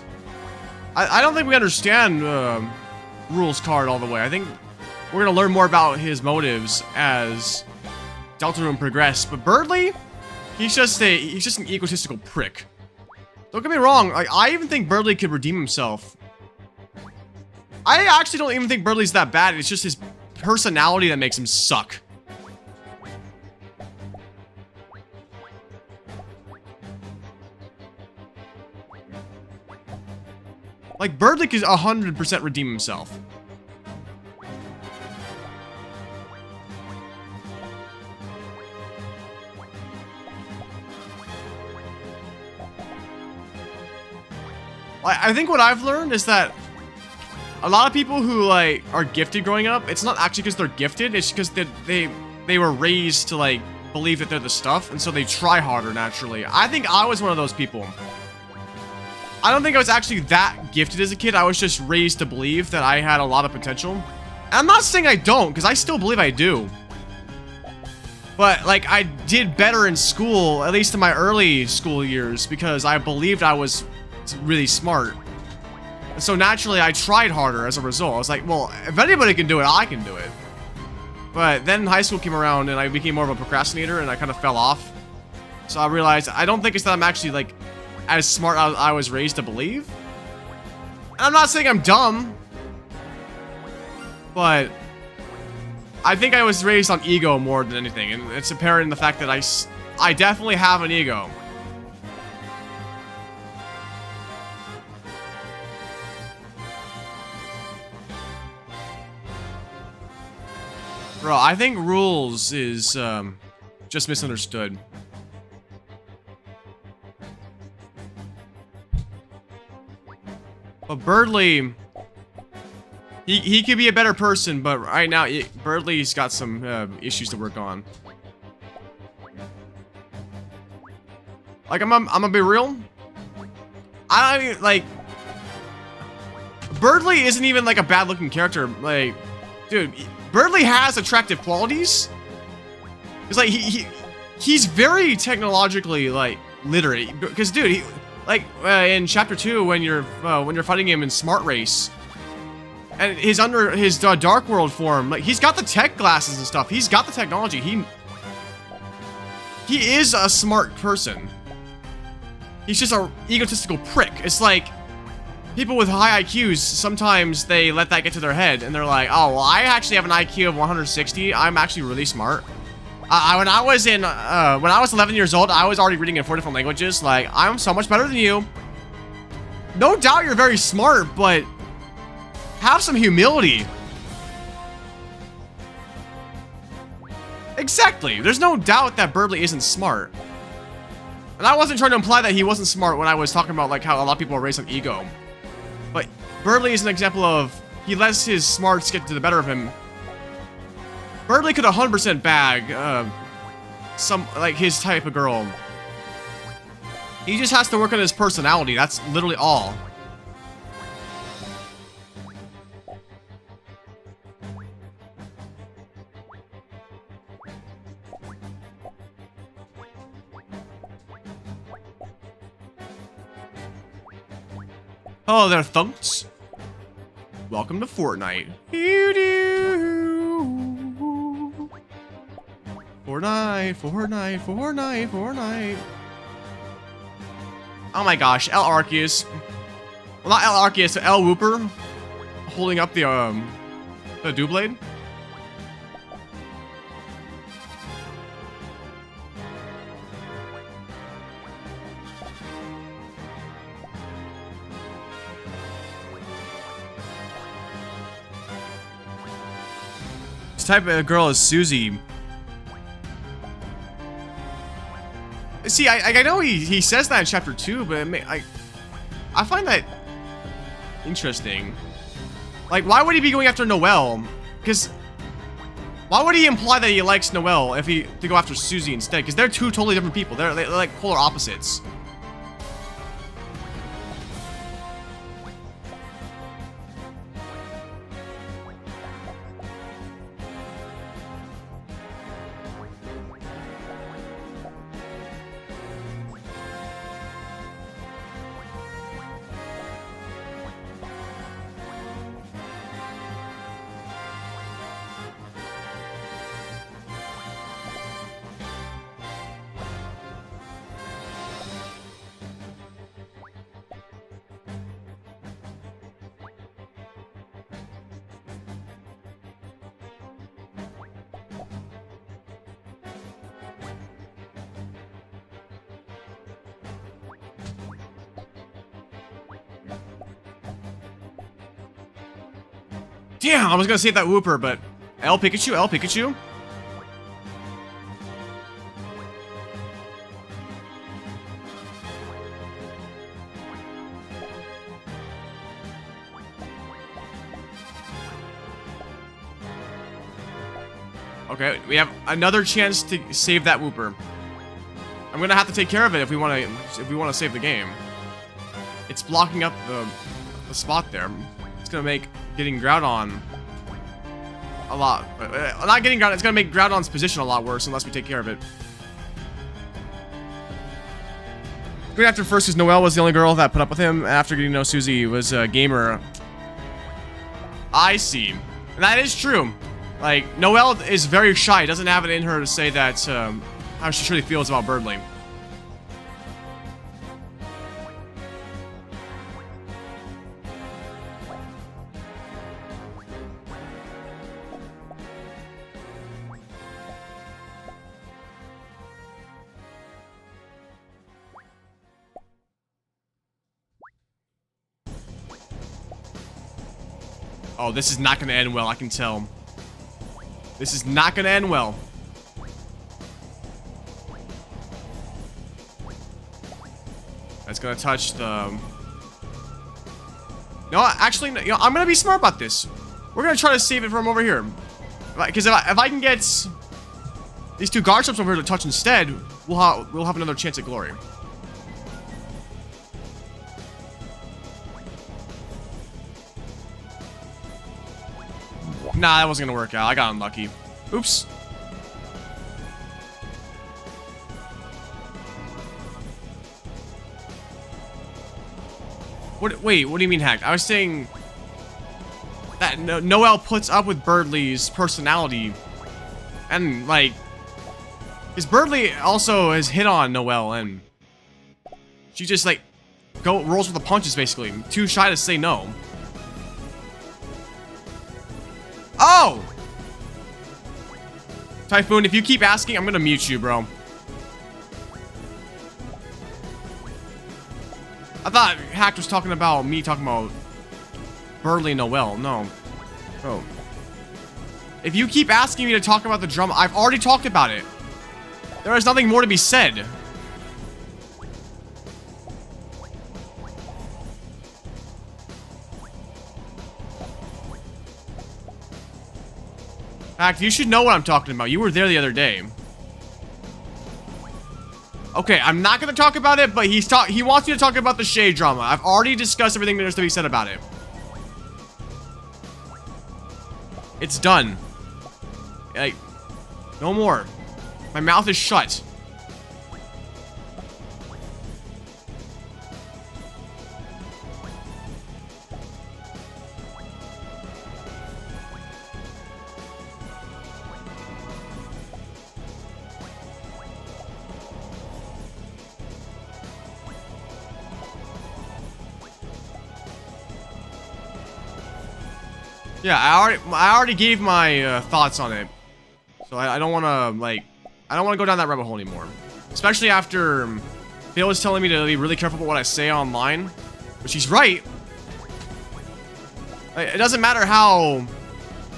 I don't think we understand Rules card all the way. I think we're going to learn more about his motives as Deltarune progress. But Birdly, he's just an egotistical prick. Don't get me wrong, I even think Birdly could redeem himself. I actually don't even think Birdly's that bad. It's just his personality that makes him suck. Like, Birdly could 100% redeem himself. I think what I've learned is that a lot of people who, like, are gifted growing up, it's not actually because they're gifted, it's because they were raised to, like, believe that they're the stuff, and so they try harder naturally. I think I was one of those people. I don't think I was actually that gifted as a kid. I was just raised to believe that I had a lot of potential. And I'm not saying I don't, because I still believe I do. But, like, I did better in school, at least in my early school years, because I believed I was really smart. And so naturally, I tried harder as a result. I was like, well, if anybody can do it, I can do it. But then high school came around, and I became more of a procrastinator, and I kind of fell off. So I realized, I don't think it's that I'm actually, like, as smart as I was raised to believe. And I'm not saying I'm dumb, but I think I was raised on ego more than anything, and it's apparent in the fact that I definitely have an ego. Bro, I think rules is just misunderstood. But Birdly, he could be a better person, but right now, Birdly's got some issues to work on. Like, I'm gonna be real. I don't even, like, Birdly isn't even, like, a bad-looking character. Like, dude, Birdly has attractive qualities. It's like, he's very technologically, like, literate. Because, dude, in chapter 2, when you're fighting him in Smart Race, and his Dark World form, like, he's got the tech glasses and stuff. He's got the technology. He is a smart person. He's just an egotistical prick. It's like, people with high IQs, sometimes they let that get to their head, and they're like, oh, well, I actually have an IQ of 160. I'm actually really smart. When I was 11 years old, I was already reading in 4 different languages. Like, I'm so much better than you. No doubt you're very smart, but have some humility. Exactly. There's no doubt that Birdly isn't smart. And I wasn't trying to imply that he wasn't smart when I was talking about, like, how a lot of people are raised on ego. But Birdly is an example of, he lets his smarts get to the better of him. Birdly could 100% bag his type of girl. He just has to work on his personality. That's literally all. Hello there, Thunks. Welcome to Fortnite. Fortnite. Oh my gosh, L Arceus. Well, not L Arceus, L Whooper. Holding up the Doublade. This type of girl is Susie. See, I know he says that in chapter 2, but I find that interesting. Like, why would he be going after Noelle? Because why would he imply that he likes Noelle if to go after Susie instead? Because they're two totally different people. They're like polar opposites. Damn, I was gonna save that Whooper, but... L Pikachu, L Pikachu. Okay, we have another chance to save that Whooper. I'm gonna have to take care of it if we want to save the game. It's blocking up the spot there. It's gonna make getting Groudon a lot. Not getting Groudon. It's gonna make Groudon's position a lot worse unless we take care of it. Going after first because Noelle was the only girl that put up with him. After getting to know Susie was a gamer. I see. And that is true. Like, Noelle is very shy. Doesn't have it in her to say that, how she truly feels about Birdly. Oh, this is not gonna end well, I can tell. This is not gonna end well. That's gonna touch the... No, actually, no, you know, I'm gonna be smart about this. We're gonna try to save it from over here. Because if I can get these two Garchomps over here to touch instead, we'll have another chance at glory. Nah, that wasn't gonna work out. I got unlucky. Oops. Wait, what do you mean hacked? I was saying that Noelle puts up with Birdly's personality. And, like, because Birdly also has hit on Noelle, and she just, like, rolls with the punches, basically. Too shy to say no. Oh! Typhoon, if you keep asking, I'm gonna mute you, bro. I thought Hacked was talking about me talking about Birdly and Noelle. No. Bro. If you keep asking me to talk about the drum, I've already talked about it. There is nothing more to be said. Hacked, you should know what I'm talking about. You were there the other day. Okay, I'm not gonna talk about it, but he wants me to talk about the Shade drama. I've already discussed everything there's to be said about it. It's done. Like, no more. My mouth is shut. Yeah, I already gave my thoughts on it, so I don't want to I don't want to go down that rabbit hole anymore. Especially after Phil was telling me to be really careful about what I say online, which he's right. It doesn't matter how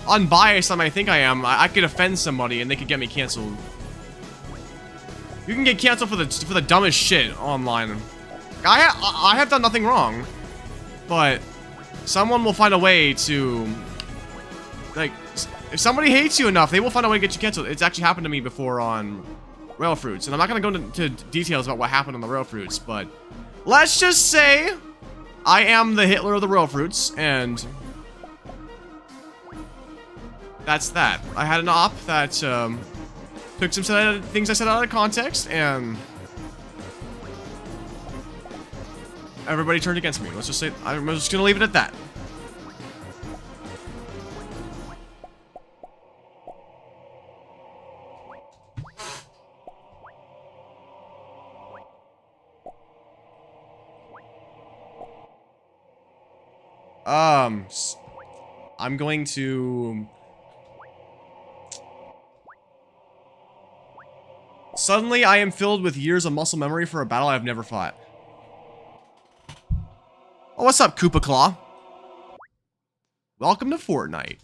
unbiased I might think I am. I could offend somebody and they could get me canceled. You can get canceled for the dumbest shit online. I have done nothing wrong, but someone will find a way to. Like, if somebody hates you enough, they will find a way to get you canceled. It's actually happened to me before on Rail Fruits, and I'm not going to go into details about what happened on the Rail Fruits, but let's just say I am the Hitler of the Rail Fruits, and that's that. I had an op that took some things I said out of context, and everybody turned against me. Let's just say, I'm just going to leave it at that. I'm going to... Suddenly, I am filled with years of muscle memory for a battle I've never fought. Oh, what's up, Koopa Claw? Welcome to Fortnite.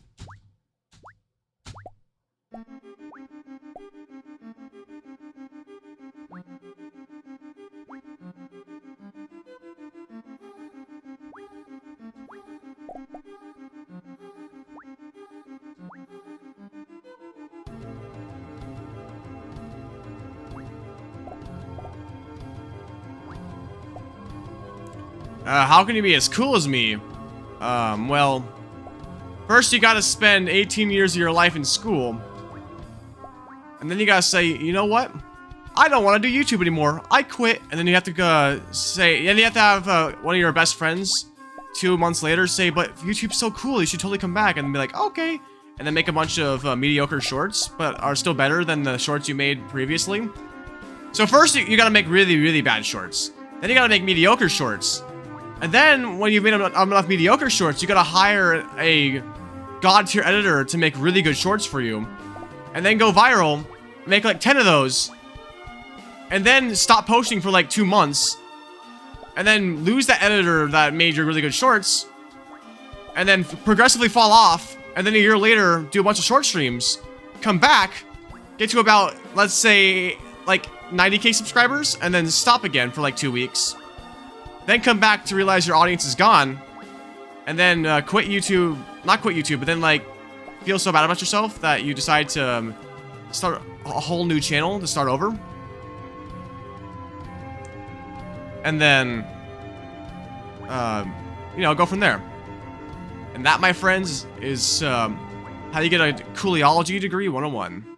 How can you be as cool as me? Well, first you gotta spend 18 years of your life in school. And then you gotta say, you know what? I don't want to do YouTube anymore. I quit. And then you have to say, and you have to have one of your best friends 2 months later say, but YouTube's so cool, you should totally come back. And then be like, okay. And then make a bunch of mediocre shorts, but are still better than the shorts you made previously. So first you gotta make really, really bad shorts. Then you gotta make mediocre shorts. And then, when you've made enough mediocre shorts, you gotta hire a god-tier editor to make really good shorts for you. And then go viral, make like 10 of those, and then stop posting for like 2 months. And then lose that editor that made your really good shorts. And then progressively fall off. And then a year later, do a bunch of short streams. Come back, get to about, let's say, like 90k subscribers, and then stop again for like 2 weeks. Then come back to realize your audience is gone, and then quit YouTube, not quit YouTube, but then like feel so bad about yourself that you decide to start a whole new channel to start over. And then, you know, go from there. And that, my friends, is how you get a Cooliology degree 101.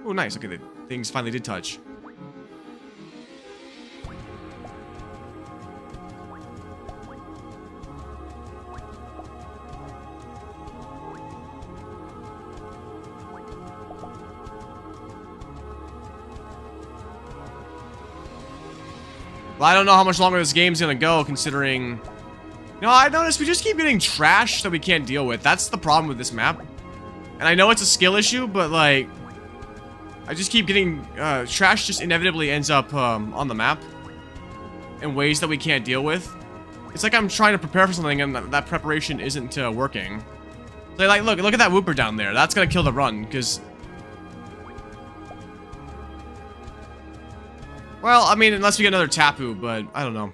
Oh, nice. Okay, the things finally did touch. Well, I don't know how much longer this game's gonna go, considering... You know, I noticed we just keep getting trash that we can't deal with. That's the problem with this map. And I know it's a skill issue, but, like... I just keep getting... trash just inevitably ends up on the map. In ways that we can't deal with. It's like I'm trying to prepare for something and that preparation isn't working. So, like, look at that whooper down there. That's gonna kill the run, because... Well, I mean, unless we get another Tapu, but I don't know.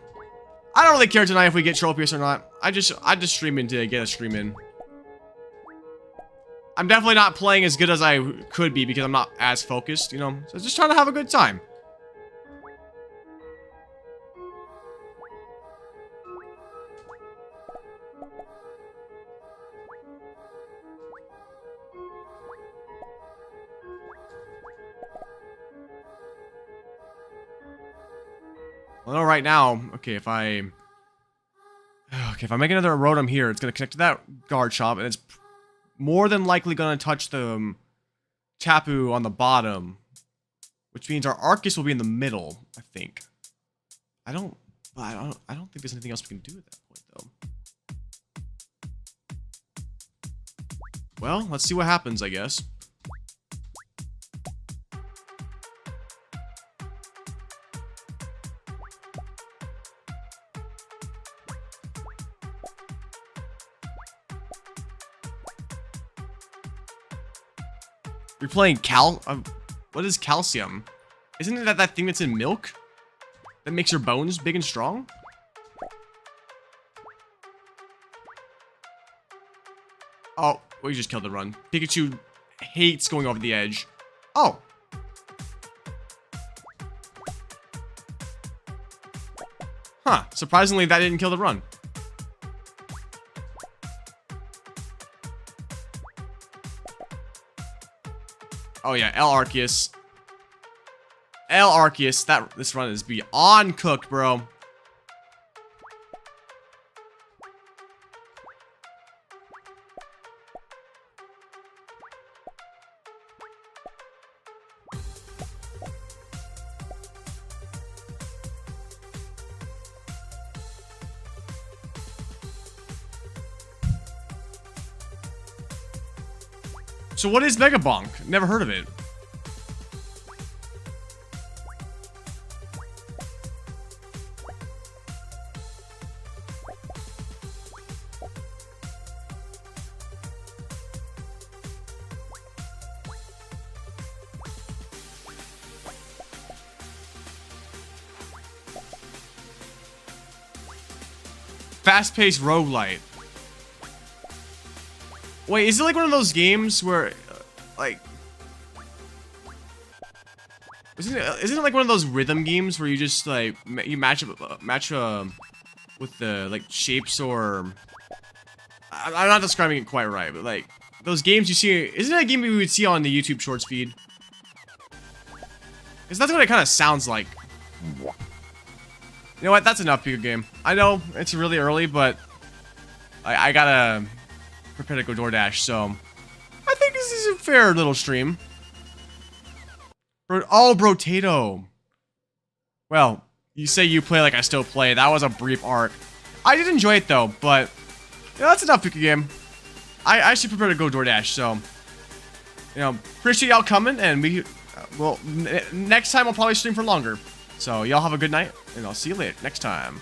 I don't really care tonight if we get Tropius or not. I just stream in to get a stream in. I'm definitely not playing as good as I could be because I'm not as focused, you know? So just trying to have a good time. Well, no, right now, okay, if I make another Rotom here, it's gonna connect to that guard shop, and it's more than likely gonna touch the Tapu on the bottom, which means our Arceus will be in the middle, I think. I don't think there's anything else we can do at that point, though. Well, let's see what happens, I guess. You're playing what is calcium? Isn't it that thing that's in milk? That makes your bones big and strong? Oh, well, you just killed the run. Pikachu hates going over the edge. Oh. Huh, surprisingly that didn't kill the run. Oh yeah, L Arceus. L Arceus, this run is beyond cooked, bro. So what is Mega Bonk? Never heard of it. Fast-paced roguelite. Wait, is it like one of those games where, like, isn't it like one of those rhythm games where you just like you match with the like shapes or I'm not describing it quite right, but like those games you see, isn't it a game we would see on the YouTube Shorts feed? Because that's what it kind of sounds like. You know what? That's enough, Pika game. I know it's really early, but I gotta prepare to go DoorDash, so I think this is a fair little stream. Oh, Brotato. Well, you say you play like I still play. That was a brief arc. I did enjoy it though, but that's enough, Pika game. I should prepare to go DoorDash, so appreciate y'all coming, and we next time I'll probably stream for longer. So y'all have a good night, and I'll see you later next time.